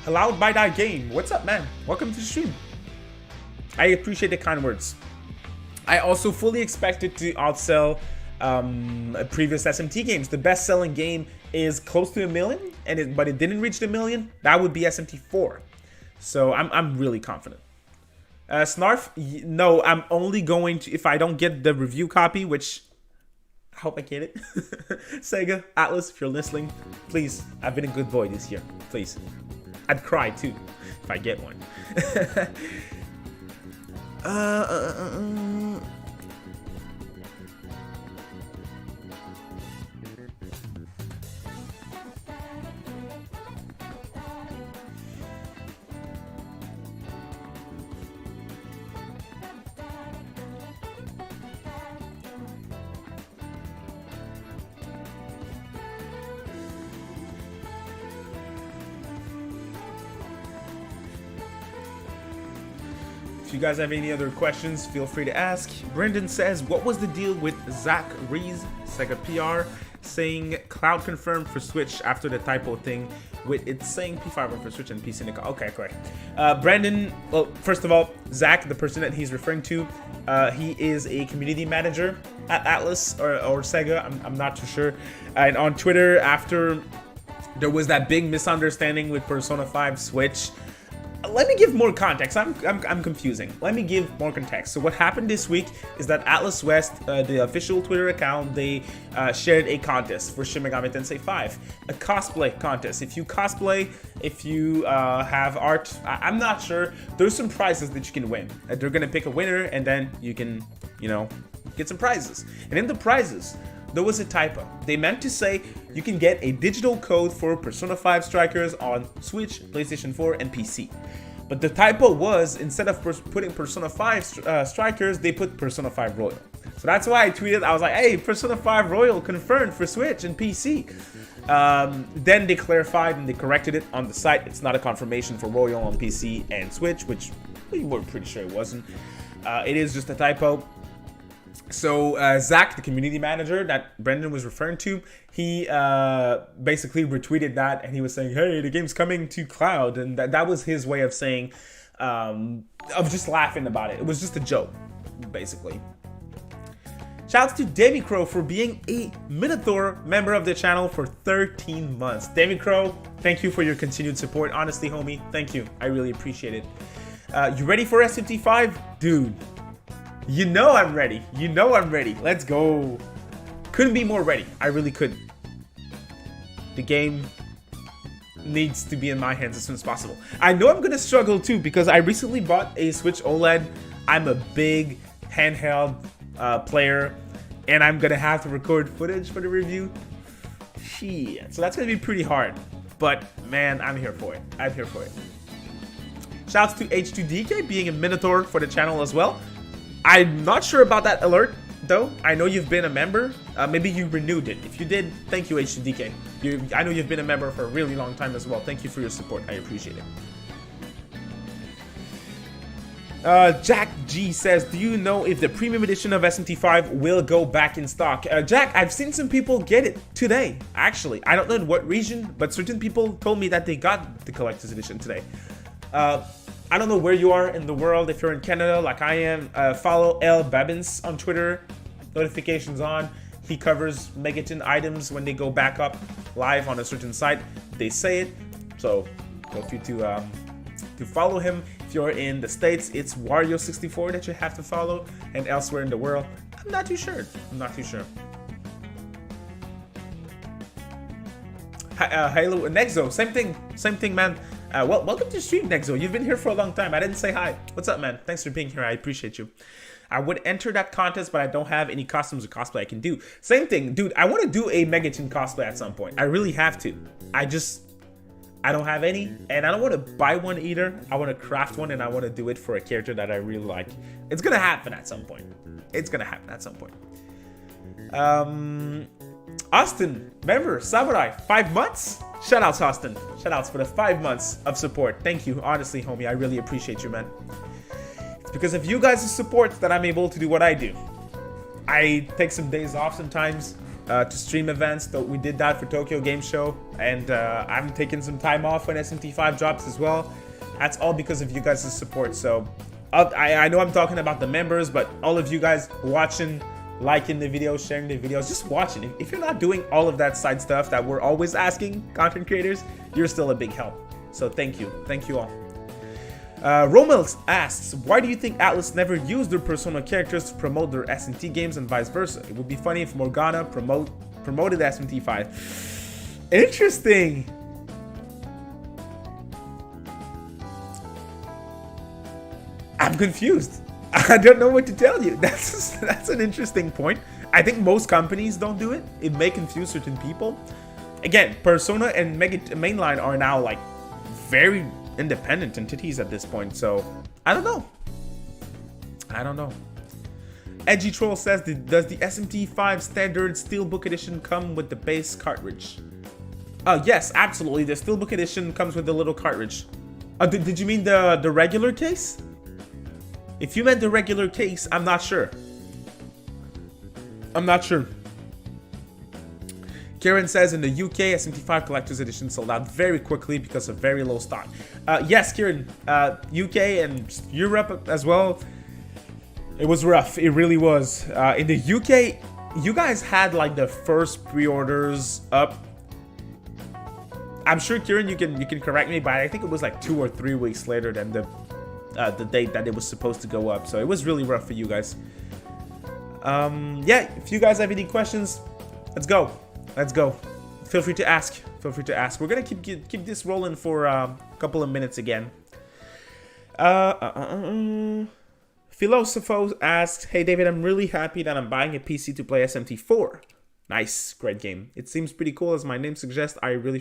Allowed by that game. What's up, man? Welcome to the stream. I appreciate the kind words. I also fully expected to outsell previous SMT games. The best-selling game is close to 1 million, but it didn't reach the 1 million. That would be SMT 4. So I'm really confident. Snarf, no, I'm only going to, if I don't get the review copy, which I hope I get it. Sega, Atlus, if you're listening, please, I've been a good boy this year. Please. I'd cry too if I get one. If you guys have any other questions, feel free to ask. Brendan says, what was the deal with Zach Rees, Sega PR, saying cloud confirmed for Switch after the typo thing with it saying P5 for Switch and PC Nickel? Okay, correct. Brandon, well, first of all, Zach, the person that he's referring to, he is a community manager at Atlus or Sega, I'm not too sure. And on Twitter, after there was that big misunderstanding with Persona 5 Switch, let me give more context. I'm confusing. Let me give more context. So what happened this week is that Atlus West, the official Twitter account, they shared a contest for Shin Megami Tensei V, a cosplay contest. If you cosplay, if you have art, I'm not sure. There's some prizes that you can win. They're gonna pick a winner, and then you can, you know, get some prizes. And in the prizes, there was a typo. They meant to say you can get a digital code for Persona 5 Strikers on Switch, PlayStation 4, and PC. But the typo was, instead of putting Persona 5 Strikers, they put Persona 5 Royal. So that's why I tweeted, I was like, hey, Persona 5 Royal confirmed for Switch and PC. Then they clarified and they corrected it on the site. It's not a confirmation for Royal on PC and Switch, which we were pretty sure it wasn't. It is just a typo. So Zach, the community manager that Brendan was referring to, he basically retweeted that, and he was saying, hey, the game's coming to cloud, and that was his way of saying, of just laughing about it. It was just a joke, basically. Shouts to David Crow for being a Minotaur member of the channel for 13 months. David Crow, thank you for your continued support. Honestly, homie, thank you. I really appreciate it. You ready for SMT 5? Dude. You know I'm ready. You know I'm ready. Let's go. Couldn't be more ready. I really couldn't. The game needs to be in my hands as soon as possible. I know I'm gonna struggle too because I recently bought a Switch OLED. I'm a big handheld player, and I'm gonna have to record footage for the review. Shit. So that's gonna be pretty hard. But man, I'm here for it. I'm here for it. Shouts to H2DK being a Minotaur for the channel as well. I'm not sure about that alert, though. I know you've been a member. Maybe you renewed it. If you did, thank you, H2DK. I know you've been a member for a really long time as well. Thank you for your support. I appreciate it. Jack G says, do you know if the premium edition of SMT 5 will go back in stock? Jack, I've seen some people get it today, actually. I don't know in what region, but certain people told me that they got the collector's edition today. I don't know where you are in the world. If you're in Canada, like I am, follow L Babbins on Twitter. Notifications on. He covers Megaton items when they go back up live on a certain site. They say it. So feel free to follow him. If you're in the States, it's Wario64 that you have to follow. And elsewhere in the world, I'm not too sure. I'm not too sure. Halo Nexo, same thing, man. Well, welcome to the stream, Nexo. You've been here for a long time. I didn't say hi. What's up, man? Thanks for being here. I appreciate you. I would enter that contest, but I don't have any costumes or cosplay I can do. Same thing, dude. I want to do a Megaton cosplay at some point. I really have to. I don't have any, and I don't want to buy one either. I want to craft one, and I want to do it for a character that I really like. It's gonna happen at some point. It's gonna happen at some point. Austin, member, Samurai, 5 months? Shoutouts, Austin. Shoutouts for the 5 months of support. Thank you. Honestly, homie, I really appreciate you, man. It's because of you guys' support that I'm able to do what I do. I take some days off sometimes, to stream events. We did that for Tokyo Game Show, and I'm taking some time off when SMT5 drops as well. That's all because of you guys' support. So I know I'm talking about the members, but all of you guys watching, liking the videos, sharing the videos, just watching. If you're not doing all of that side stuff that we're always asking content creators, you're still a big help. So thank you all. Romel asks, why do you think Atlus never used their Persona characters to promote their SMT games and vice versa? It would be funny if Morgana promoted SMT 5. Interesting. I'm confused. I don't know what to tell you. That's an interesting point. I think most companies don't do it. It may confuse certain people. Again, Persona and Mainline are now like very independent entities at this point, so I don't know. Edgy Troll says, does the SMT 5 standard Steelbook edition come with the base cartridge? Yes, absolutely. The Steelbook edition comes with the little cartridge. Did you mean the regular case? If you meant the regular case, I'm not sure. Karen says, in the UK, SMT5 Collector's Edition sold out very quickly because of very low stock. Yes, Kieran, UK and Europe as well, it was rough. It really was. In the UK, you guys had like the first pre-orders up. I'm sure, Kieran, you can correct me, but I think it was like 2 or 3 weeks later than the date that it was supposed to go up. So it was really rough for you guys. Yeah, if you guys have any questions, let's go. Feel free to ask. We're gonna keep this rolling for a couple of minutes again. Philosopho asks, hey David, I'm really happy that I'm buying a PC to play SMT 4. Nice, great game. It seems pretty cool, as my name suggests. I really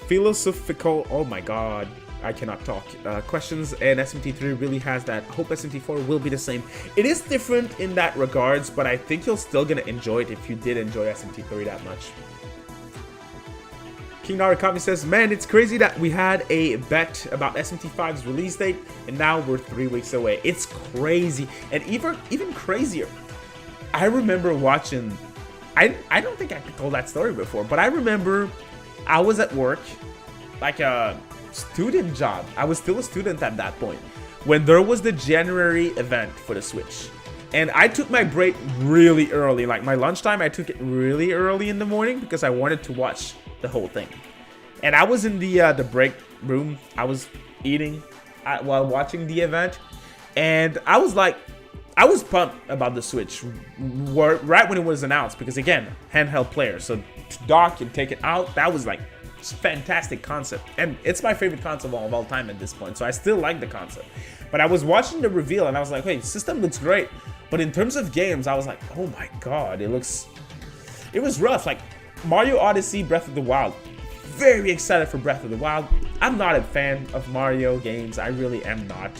philosophical. Oh my god, I cannot talk. Questions, and SMT3 really has that. I hope SMT4 will be the same. It is different in that regards, but I think you're still gonna enjoy it if you did enjoy SMT3 that much. King Narakami says, man, it's crazy that we had a bet about SMT5's release date, and now we're 3 weeks away. It's crazy, and even crazier. I remember watching. I don't think I told that story before, but I remember I was at work, like a student job. I was still a student at that point when there was the January event for the Switch, and I took my break really early, like my lunchtime. I took it really early in the morning because I wanted to watch the whole thing. And I was in the break room. I was eating while watching the event, and I was pumped about the Switch right when it was announced, because again, handheld player, so to dock and take it out, that was like fantastic concept, and it's my favorite console of all time at this point, so I still like the concept. But I was watching the reveal and I was like, hey, system looks great, but in terms of games, I was like, oh my god, it was rough. Like Mario Odyssey, Breath of the Wild, very excited for Breath of the Wild. I'm not a fan of Mario games, I really am not.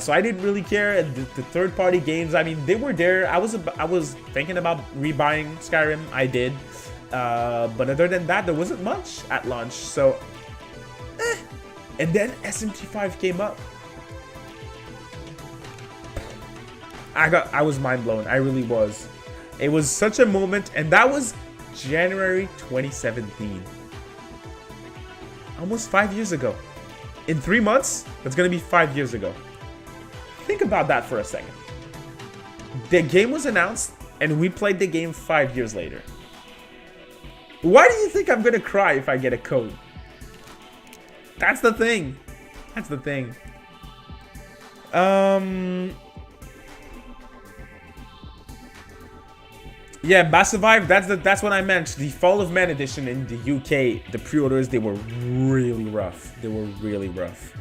So I didn't really care. The third-party games, I mean, they were there. I was thinking about rebuying Skyrim. I did. But other than that, there wasn't much at launch, so And then SMT5 came up. I was mind blown. I really was. It was such a moment, and that was January 2017. Almost 5 years ago. In 3 months, it's gonna be 5 years ago. Think about that for a second. The game was announced, and we played the game 5 years later. Why do you think I'm gonna cry if I get a code? That's the thing. That's the thing. Yeah, Bassivive, that's what I meant. The Fall of Man edition in the UK, the pre-orders, they were really rough. They were really rough.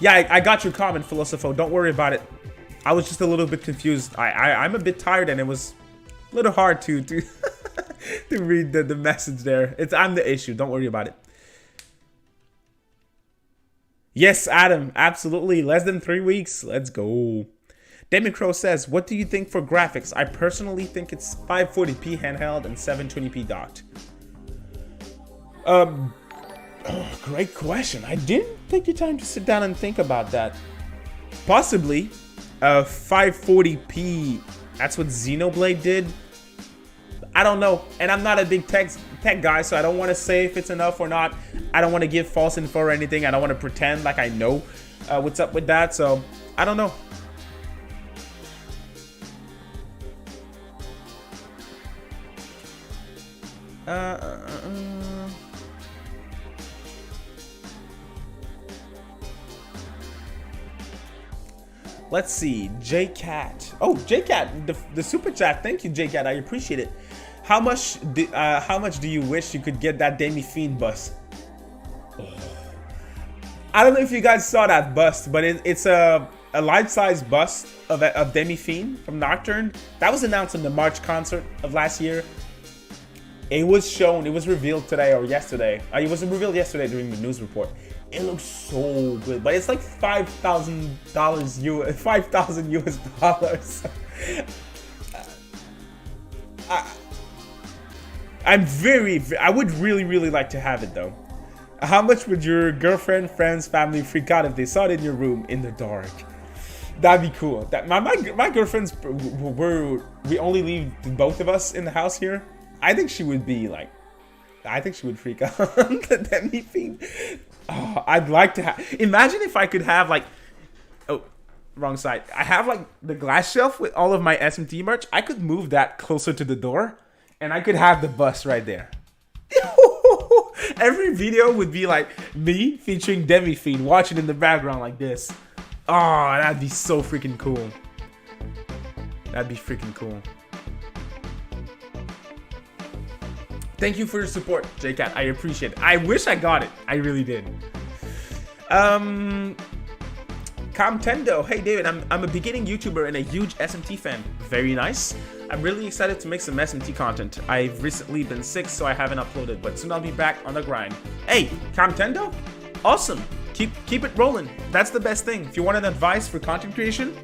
Yeah, I got your comment, Philosopho. Don't worry about it. I was just a little bit confused. I'm a bit tired, and it was a little hard to to read the message there. I'm the issue. Don't worry about it. Yes, Adam, absolutely. Less than 3 weeks. Let's go. Demi Crow says, what do you think for graphics? I personally think it's 540p handheld and 720p docked. Great question. I didn't take the time to sit down and think about that. Possibly. 540p. That's what Xenoblade did. I don't know, and I'm not a big tech guy, so I don't want to say if it's enough or not. I don't want to give false info or anything. I don't want to pretend like I know what's up with that, so I don't know. Let's see, JCat. Oh, JCat, the super chat. Thank you, JCat. I appreciate it. How much do you wish you could get that Demi Fiend bust? I don't know if you guys saw that bust, but it's a life-size bust of Demi Fiend from Nocturne. That was announced in the March concert of last year. It was shown, it was revealed today or yesterday. It was revealed yesterday during the news report. It looks so good, but it's like $5,000 5,000 US dollars. I would really like to have it though. How much would your girlfriend, friends, family freak out if they saw it in your room in the dark? That'd be cool. That my girlfriends we only leave both of us in the house here. I think she would be like, I think she would freak out. The Demi Fiend. Oh, I'd like to have. Imagine if I could have like, oh, wrong side. I have like the glass shelf with all of my SMT merch. I could move that closer to the door, and I could have the bus right there. Every video would be like me featuring Demi Fiend watching in the background like this. Oh, that'd be so freaking cool. That'd be freaking cool. Thank you for your support, JCat. I appreciate it. I wish I got it. I really did. Comtendo. Hey, David. I'm a beginning YouTuber and a huge SMT fan. Very nice. I'm really excited to make some SMT content. I've recently been sick, so I haven't uploaded, but soon I'll be back on the grind. Hey, Comtendo. Awesome. Keep it rolling. That's the best thing. If you want an advice for content creation,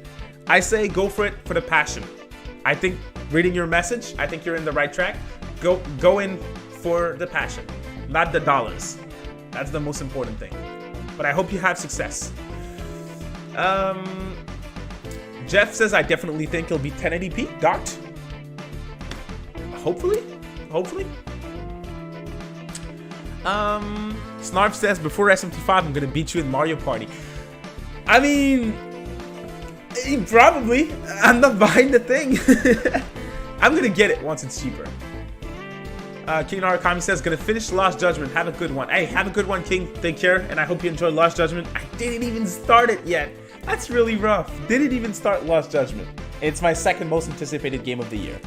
I say go for it for the passion. I think reading your message, I think you're in the right track. Go in for the passion, not the dollars. That's the most important thing. But I hope you have success. Jeff says, I definitely think it'll be 1080p docked. Hopefully. Snarf says, before SMT 5, I'm gonna beat you in Mario Party. I mean, probably. I'm not buying the thing. I'm gonna get it once it's cheaper. King Narakami says, gonna finish Lost Judgment. Have a good one. Hey, have a good one, King. Take care, and I hope you enjoyed Lost Judgment. I didn't even start it yet. That's really rough. Didn't even start Lost Judgment. It's my second most anticipated game of the year.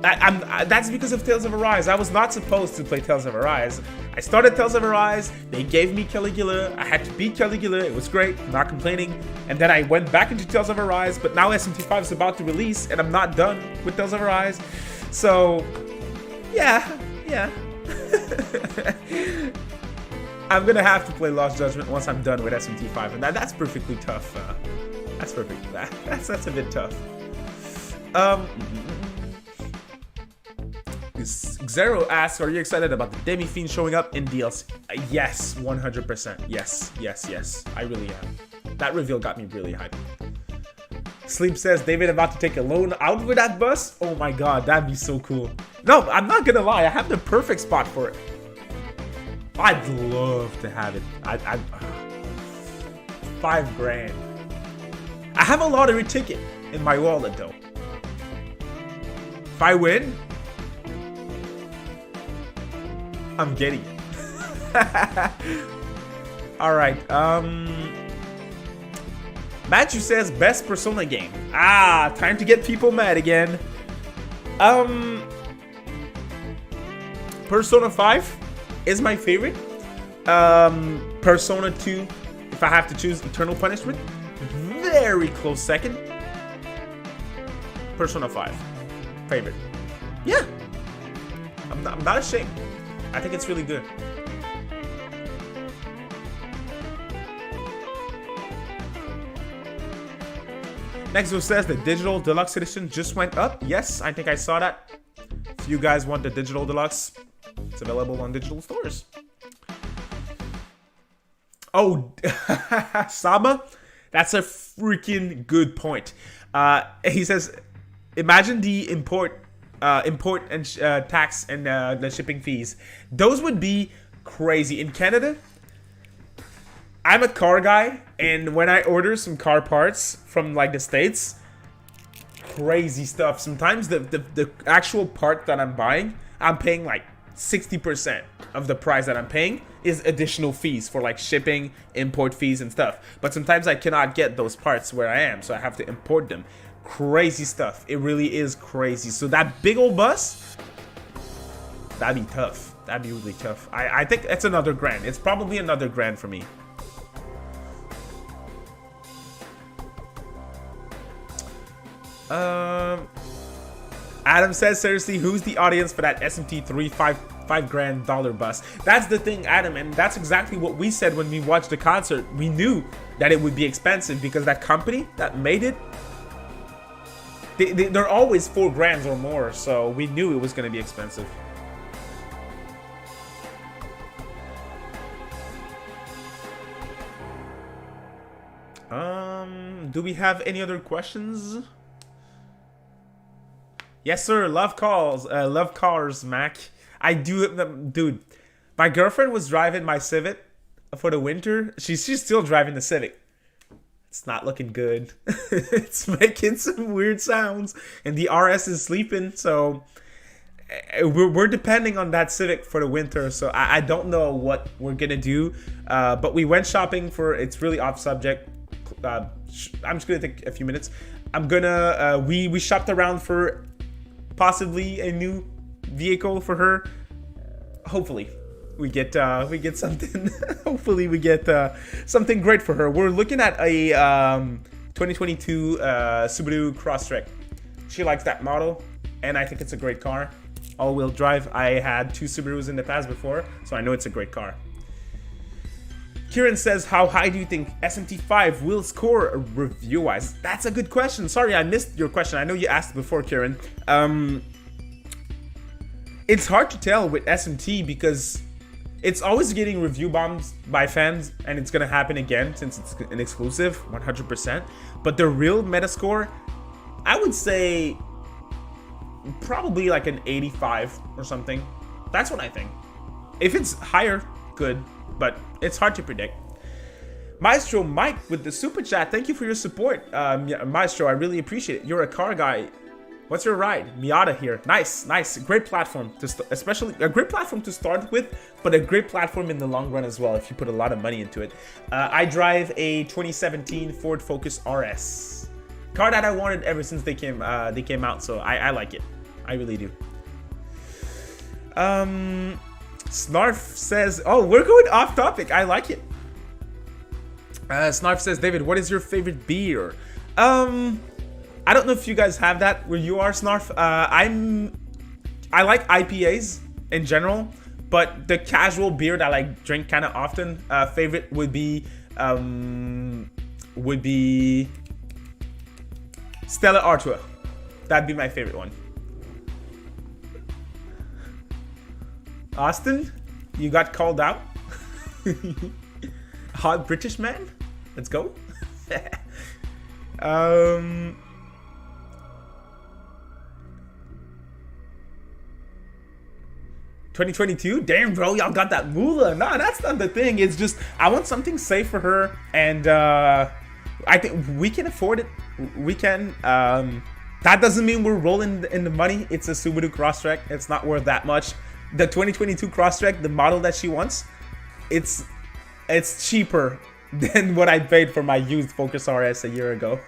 That's because of Tales of Arise. I was not supposed to play Tales of Arise. I started Tales of Arise. They gave me Caligula. I had to beat Caligula. It was great. I'm not complaining. And then I went back into Tales of Arise. But now SMT 5 is about to release, and I'm not done with Tales of Arise. So, yeah. I'm gonna have to play Lost Judgment once I'm done with SMT 5, and that's perfectly tough. That's perfect. That's a bit tough. Zero asks, are you excited about the Demi Fiend showing up in DLC? Yes, 100%. Yes. I really am. That reveal got me really hyped. Sleep says, David about to take a loan out with that bus? Oh my god, that'd be so cool. No, I'm not gonna lie, I have the perfect spot for it. I'd love to have it. $5,000. I have a lottery ticket in my wallet though. If I win, I'm getting it. Alright, Matthew says best Persona game. Time to get people mad again. Persona 5 is my favorite. Persona 2, if I have to choose, Eternal Punishment. Very close second. Persona 5, favorite. Yeah, I'm not ashamed. I think it's really good. Nexo says the digital deluxe edition just went up. Yes, I think I saw that. If you guys want the digital deluxe, it's available on digital stores. Oh, Saba, That's a freaking good point. He says, imagine the import and tax and the shipping fees. Those would be crazy. In Canada, I'm a car guy, and when I order some car parts from like the States, crazy stuff. Sometimes the actual part that I'm buying, I'm paying like 60% of the price that I'm paying is additional fees for like shipping, import fees and stuff. But sometimes I cannot get those parts where I am, so I have to import them. Crazy stuff. It really is crazy. So that big old bus, that'd be tough. That'd be really tough. I think it's another grand. It's probably another grand for me. Adam says, seriously, who's the audience for that SMT 3 five grand dollar bus? That's the thing, Adam, and that's exactly what we said when we watched the concert. We knew that it would be expensive because that company that made it, they're always 4 grand or more, so we knew it was going to be expensive. Do we have any other questions? Yes, sir. Love cars, Mac. I do, dude. My girlfriend was driving my Civic for the winter. She's still driving the Civic. It's not looking good. It's making some weird sounds, and the RS is sleeping. So we're depending on that Civic for the winter. So I don't know what we're gonna do. But we went shopping for. It's really off subject. I'm just gonna take a few minutes. We shopped around for possibly a new vehicle for her. Hopefully we get something. Hopefully we get something great for her. We're looking at a 2022 Subaru Crosstrek. She likes that model, and I think it's a great car. All-wheel drive. I had 2 Subarus in the past before, so I know it's a great car. Kieran says, how high do you think SMT 5 will score review-wise? That's a good question. Sorry, I missed your question. I know you asked before, Kieran. It's hard to tell with SMT because it's always getting review bombs by fans, and it's going to happen again since it's an exclusive, 100%. But the real Metascore, I would say probably like an 85 or something. That's what I think. If it's higher, good. But it's hard to predict. Maestro Mike with the super chat. Thank you for your support, Maestro. I really appreciate it. You're a car guy. What's your ride? Miata here. Nice. Great platform to especially a great platform to start with, but a great platform in the long run as well if you put a lot of money into it. I drive a 2017 Ford Focus RS, car that I wanted ever since they came out. So I like it. I really do. Snarf says, oh, we're going off topic. I like it. Snarf says, David, what is your favorite beer? I don't know if you guys have that where you are, Snarf. I like IPAs in general, but the casual beer that I drink kind of often, favorite would be Stella Artois. That'd be my favorite one. Austin, you got called out. Hot British man. Let's go. 2022? Damn, bro, y'all got that moolah. Nah, that's not the thing. It's just I want something safe for her, and I think we can afford it. We can. That doesn't mean we're rolling in the money. It's a Subaru Crosstrek. It's not worth that much. The 2022 Crosstrek, the model that she wants, it's cheaper than what I paid for my used Focus RS a year ago.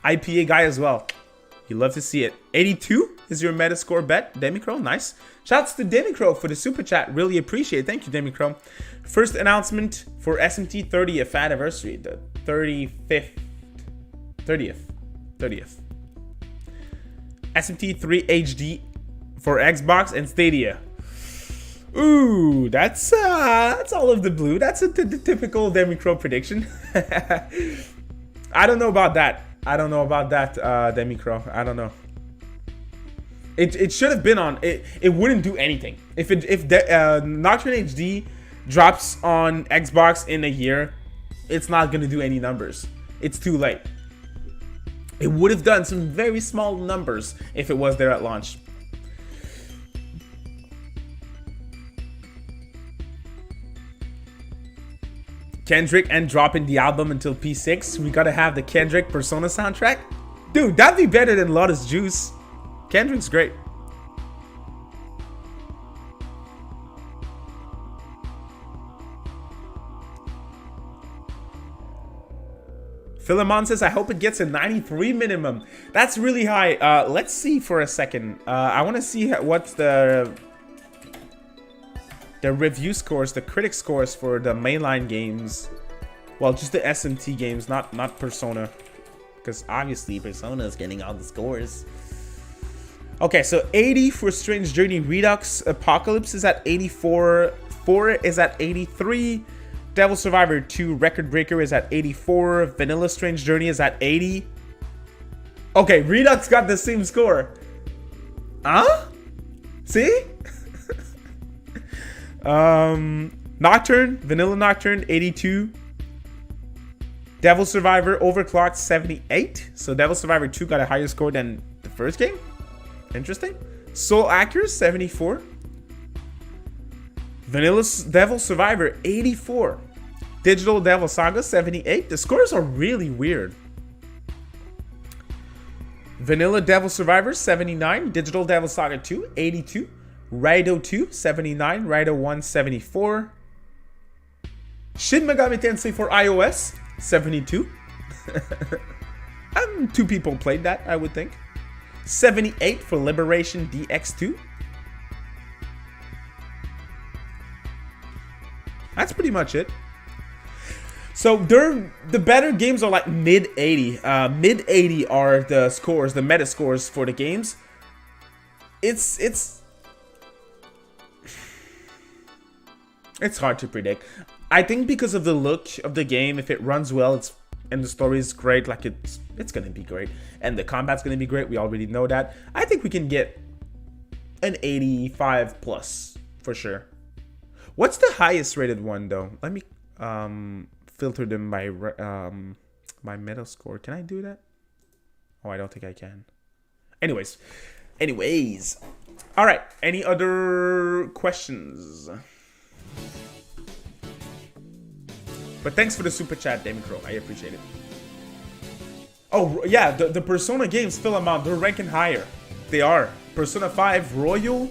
IPA guy as well. You love to see it. 82 is your Metascore bet. Demicro, nice. Shouts to Demicro for the super chat. Really appreciate it. Thank you, Demicro. First announcement for SMT 30th anniversary. The 30th. SMT 3 HD for Xbox and Stadia. Ooh, that's all of the blue. That's the typical Demicro prediction. I don't know about that. Demicro. I don't know. It should have been on. It wouldn't do anything if Nocturne HD drops on Xbox in a year, it's not gonna do any numbers. It's too late. It would have done some very small numbers if it was there at launch. Kendrick and dropping the album until P6. We gotta have the Kendrick Persona soundtrack. Dude, that'd be better than Lotus Juice. Kendrick's great. Philemon says, I hope it gets a 93 minimum. That's really high. Let's see for a second. I want to see what's the review scores, the critic scores for the mainline games. Well, just the SMT games, not Persona. Because obviously Persona is getting all the scores. Okay, so 80 for Strange Journey Redux. Apocalypse is at 84. 4 is at 83. Devil Survivor 2 Record Breaker is at 84. Vanilla Strange Journey is at 80. Okay, Redux got the same score. Huh? See? Nocturne, Vanilla Nocturne 82. Devil Survivor Overclocked 78. So Devil Survivor 2 got a higher score than the first game. Interesting. Soul Actors 74. Vanilla Devil Survivor 84. Digital Devil Saga 78. The scores are really weird. Vanilla Devil Survivor 79. Digital Devil Saga 2 82. Raido 2 79. Raido 1 74. Shin Megami Tensei for iOS 72. Two people played that, I would think. 78 for Liberation DX2. That's pretty much it. So the better games are like mid 80. Mid 80 are the scores, the meta scores for the games. It's hard to predict. I think because of the look of the game, if it runs well, and the story is great, like it's gonna be great, and the combat's gonna be great. We already know that. I think we can get an 85 plus for sure. What's the highest rated one though? Let me filter them by my meta score. Can I do that? Oh, I don't think I can. Anyways, all right. Any other questions? But thanks for the super chat, Damon Crow. I appreciate it. Oh yeah, the Persona games, Philemon, they're ranking higher. They are. Persona 5 Royal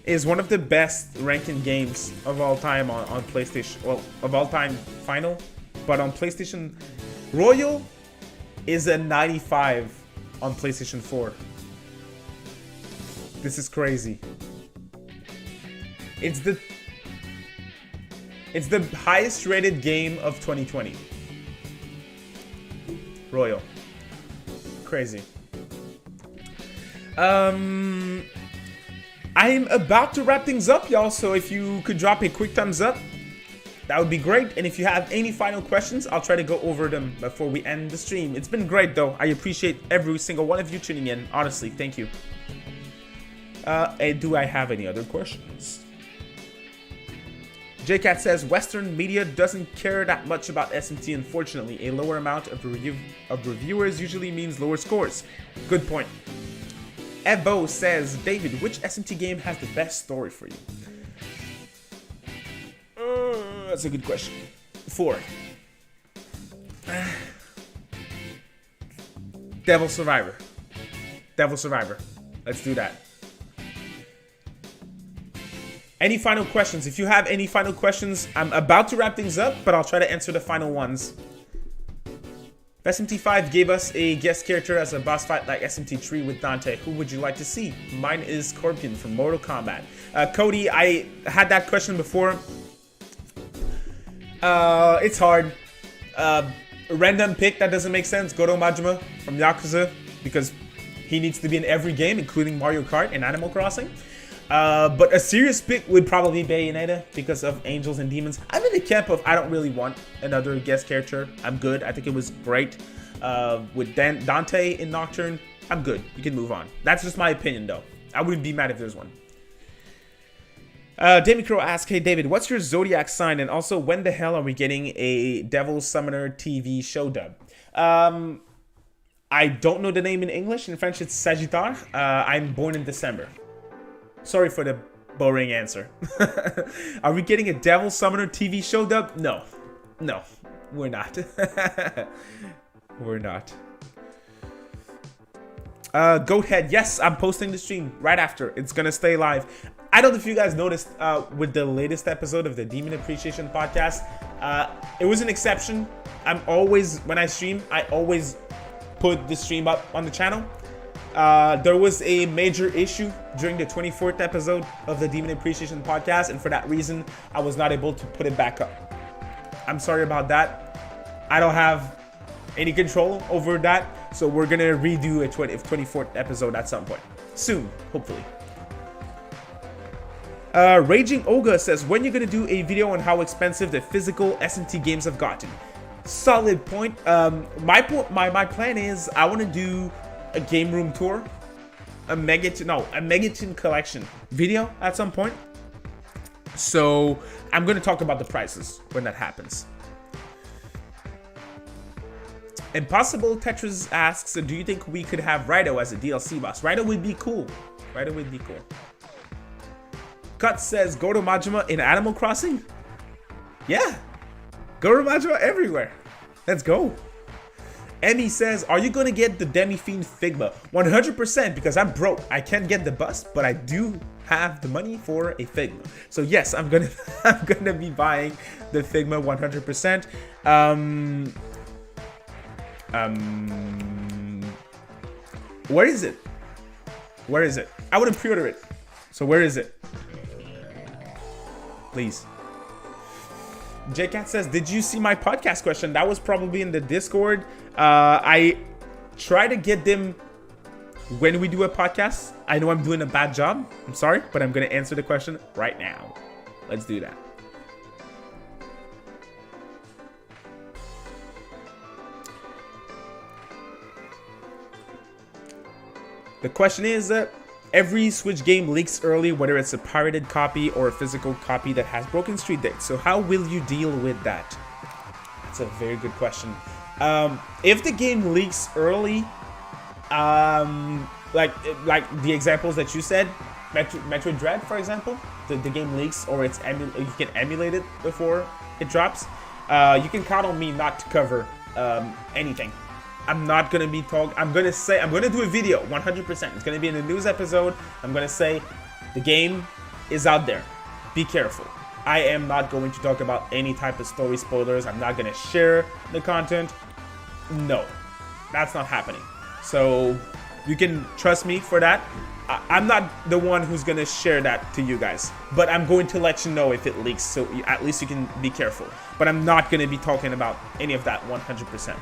is one of the best ranking games of all time on PlayStation. Well, of all time final, but on PlayStation, Royal is a 95 on PlayStation 4. This is crazy. It's the highest rated game of 2020. Royal. Crazy. I'm about to wrap things up, y'all, so if you could drop a quick thumbs up, that would be great. And if you have any final questions, I'll try to go over them before we end the stream. It's been great, though. I appreciate every single one of you tuning in. Honestly, thank you. And do I have any other questions? JCat says, Western media doesn't care that much about SMT, unfortunately. A lower amount of reviewers usually means lower scores. Good point. Ebo says, David, which SMT game has the best story for you? That's a good question. 4. Devil Survivor. Let's do that. Any final questions? If you have any final questions, I'm about to wrap things up, but I'll try to answer the final ones. SMT 5 gave us a guest character as a boss fight like SMT 3 with Dante. Who would you like to see? Mine is Scorpion from Mortal Kombat. Cody, I had that question before. It's hard. Random pick that doesn't make sense. Goro Majima from Yakuza, because he needs to be in every game, including Mario Kart and Animal Crossing. But a serious pick would probably be Bayonetta because of Angels and Demons. I'm in the camp of I don't really want another guest character. I'm good. I think it was great. With Dante in Nocturne, I'm good. You can move on. That's just my opinion, though. I wouldn't be mad if there's one. David Crow asks, hey David, what's your zodiac sign? And also, when the hell are we getting a Devil Summoner TV show dub? I don't know the name in English. In French, it's Sagittaire. I'm born in December. Sorry for the boring answer. Are we getting a Devil Summoner TV show dub? No. No, we're not. We're not. Goathead, yes, I'm posting the stream right after. It's gonna stay live. I don't know if you guys noticed with the latest episode of the Demon Appreciation Podcast, it was an exception. When I stream, I always put the stream up on the channel. There was a major issue during the 24th episode of the Demon Appreciation Podcast, and for that reason, I was not able to put it back up. I'm sorry about that. I don't have any control over that, so we're gonna redo a 24th episode at some point. Soon, hopefully. Raging Oga says, when you're gonna do a video on how expensive the physical SMT games have gotten? Solid point. My plan is I want to do a game room tour, a Megaton collection video at some point. So I'm gonna talk about the prices when that happens. Impossible Tetris asks, do you think we could have Rido as a DLC boss? Rido would be cool. Rido would be cool. Cut says, go to Majima in Animal Crossing? Yeah. Go to Majima everywhere. Let's go. Emmy says, are you going to get the Demi-Fiend Figma? 100%, because I'm broke. I can't get the bust, but I do have the money for a Figma. So yes, I'm gonna be buying the Figma 100%. Where is it? Where is it? I wouldn't pre-order it. So where is it? Please. JCat says, did you see my podcast question? That was probably in the Discord. I try to get them when we do a podcast. I know I'm doing a bad job. I'm sorry, but I'm going to answer the question right now. Let's do that. The question is, every Switch game leaks early, whether it's a pirated copy or a physical copy that has broken street dates. So how will you deal with that? That's a very good question. If the game leaks early, like the examples that you said, Metroid Dread, for example, the game leaks or you can emulate it before it drops. You can count on me not to cover anything. I'm not gonna be talking. I'm gonna do a video 100%. It's gonna be in the news episode. I'm gonna say the game is out there. Be careful. I am not going to talk about any type of story spoilers. I'm not gonna share the content. No, that's not happening. So you can trust me for that. I'm not the one who's gonna share that to you guys, but I'm going to let you know if it leaks, so at least you can be careful. But I'm not gonna be talking about any of that 100%.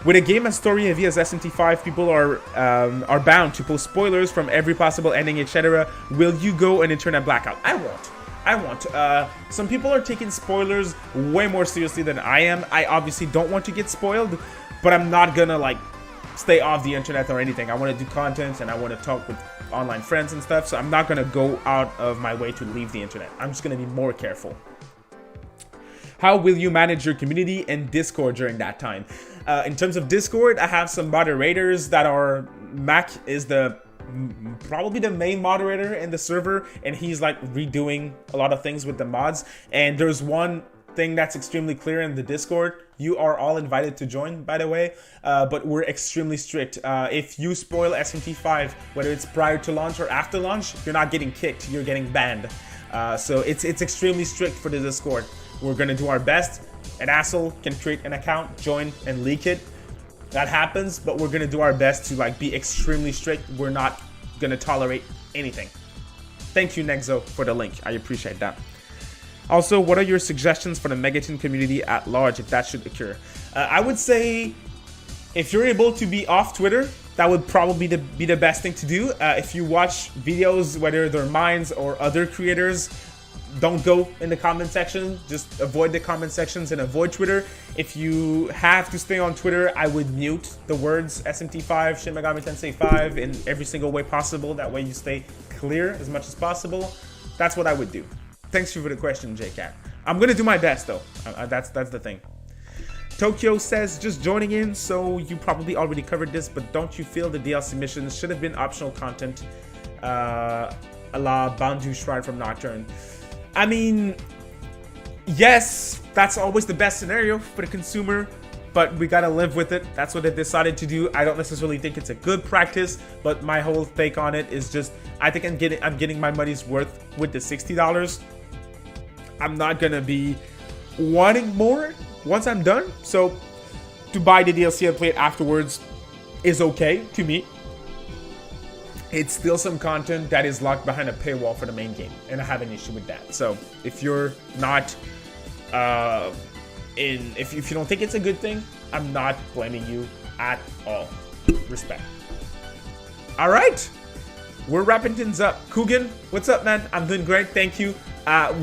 With a game as story heavy as SMT 5, people are bound to post spoilers from every possible ending, etc. Will you go an internet blackout? I won't. Some people are taking spoilers way more seriously than I am. I obviously don't want to get spoiled, but I'm not gonna like stay off the internet or anything. I want to do content and I want to talk with online friends and stuff, so I'm not gonna go out of my way to leave the internet. I'm just gonna be more careful. How will you manage your community and Discord during that time? In terms of Discord, I have some moderators that are... Mac is probably the main moderator in the server, and he's like redoing a lot of things with the mods. And there's one thing that's extremely clear in the Discord. You are all invited to join, by the way, but we're extremely strict. If you spoil SMT 5, whether it's prior to launch or after launch, you're not getting kicked, you're getting banned. So it's extremely strict for the Discord. We're gonna do our best. An asshole can create an account, join, and leak it. That happens, but we're gonna do our best to like be extremely strict. We're not gonna tolerate anything. Thank you, Nexo, for the link. I appreciate that. Also, what are your suggestions for the Megaton community at large if that should occur? I would say if you're able to be off Twitter, that would probably be the best thing to do. If you watch videos, whether they're mine or other creators, don't go in the comment section. Just avoid the comment sections and avoid Twitter. If you have to stay on Twitter, I would mute the words SMT 5, Shin Megami Tensei 5 in every single way possible. That way you stay clear as much as possible. That's what I would do. Thanks for the question, JCat. I'm gonna do my best though. That's the thing. Tokyo says, just joining in, so you probably already covered this, but don't you feel the DLC missions should have been optional content, a la Bandu Shrine from Nocturne? I mean, yes, that's always the best scenario for the consumer, but we gotta live with it. That's what they decided to do. I don't necessarily think it's a good practice, but my whole take on it is just, I think I'm getting my money's worth with the $60. I'm not gonna be wanting more once I'm done, so to buy the DLC and play it afterwards is okay to me. It's still some content that is locked behind a paywall for the main game, and I have an issue with that. So if you're not if you don't think it's a good thing, I'm not blaming you at all. Respect. All right, we're wrapping things up. Coogan, what's up, man? I'm doing great, thank you.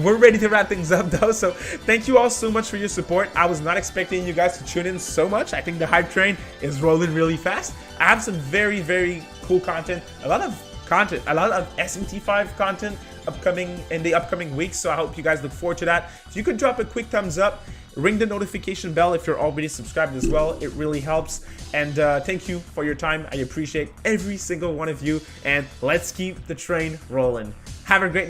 We're ready to wrap things up though, so thank you all so much for your support. I was not expecting you guys to tune in so much. I think the hype train is rolling really fast. I have some very, very cool content, a lot of SMT 5 content upcoming in the upcoming weeks, so I hope you guys look forward to that. If you could drop a quick thumbs up, ring the notification bell if you're already subscribed as well, it really helps. And thank you for your time. I appreciate every single one of you, and let's keep the train rolling. Have a great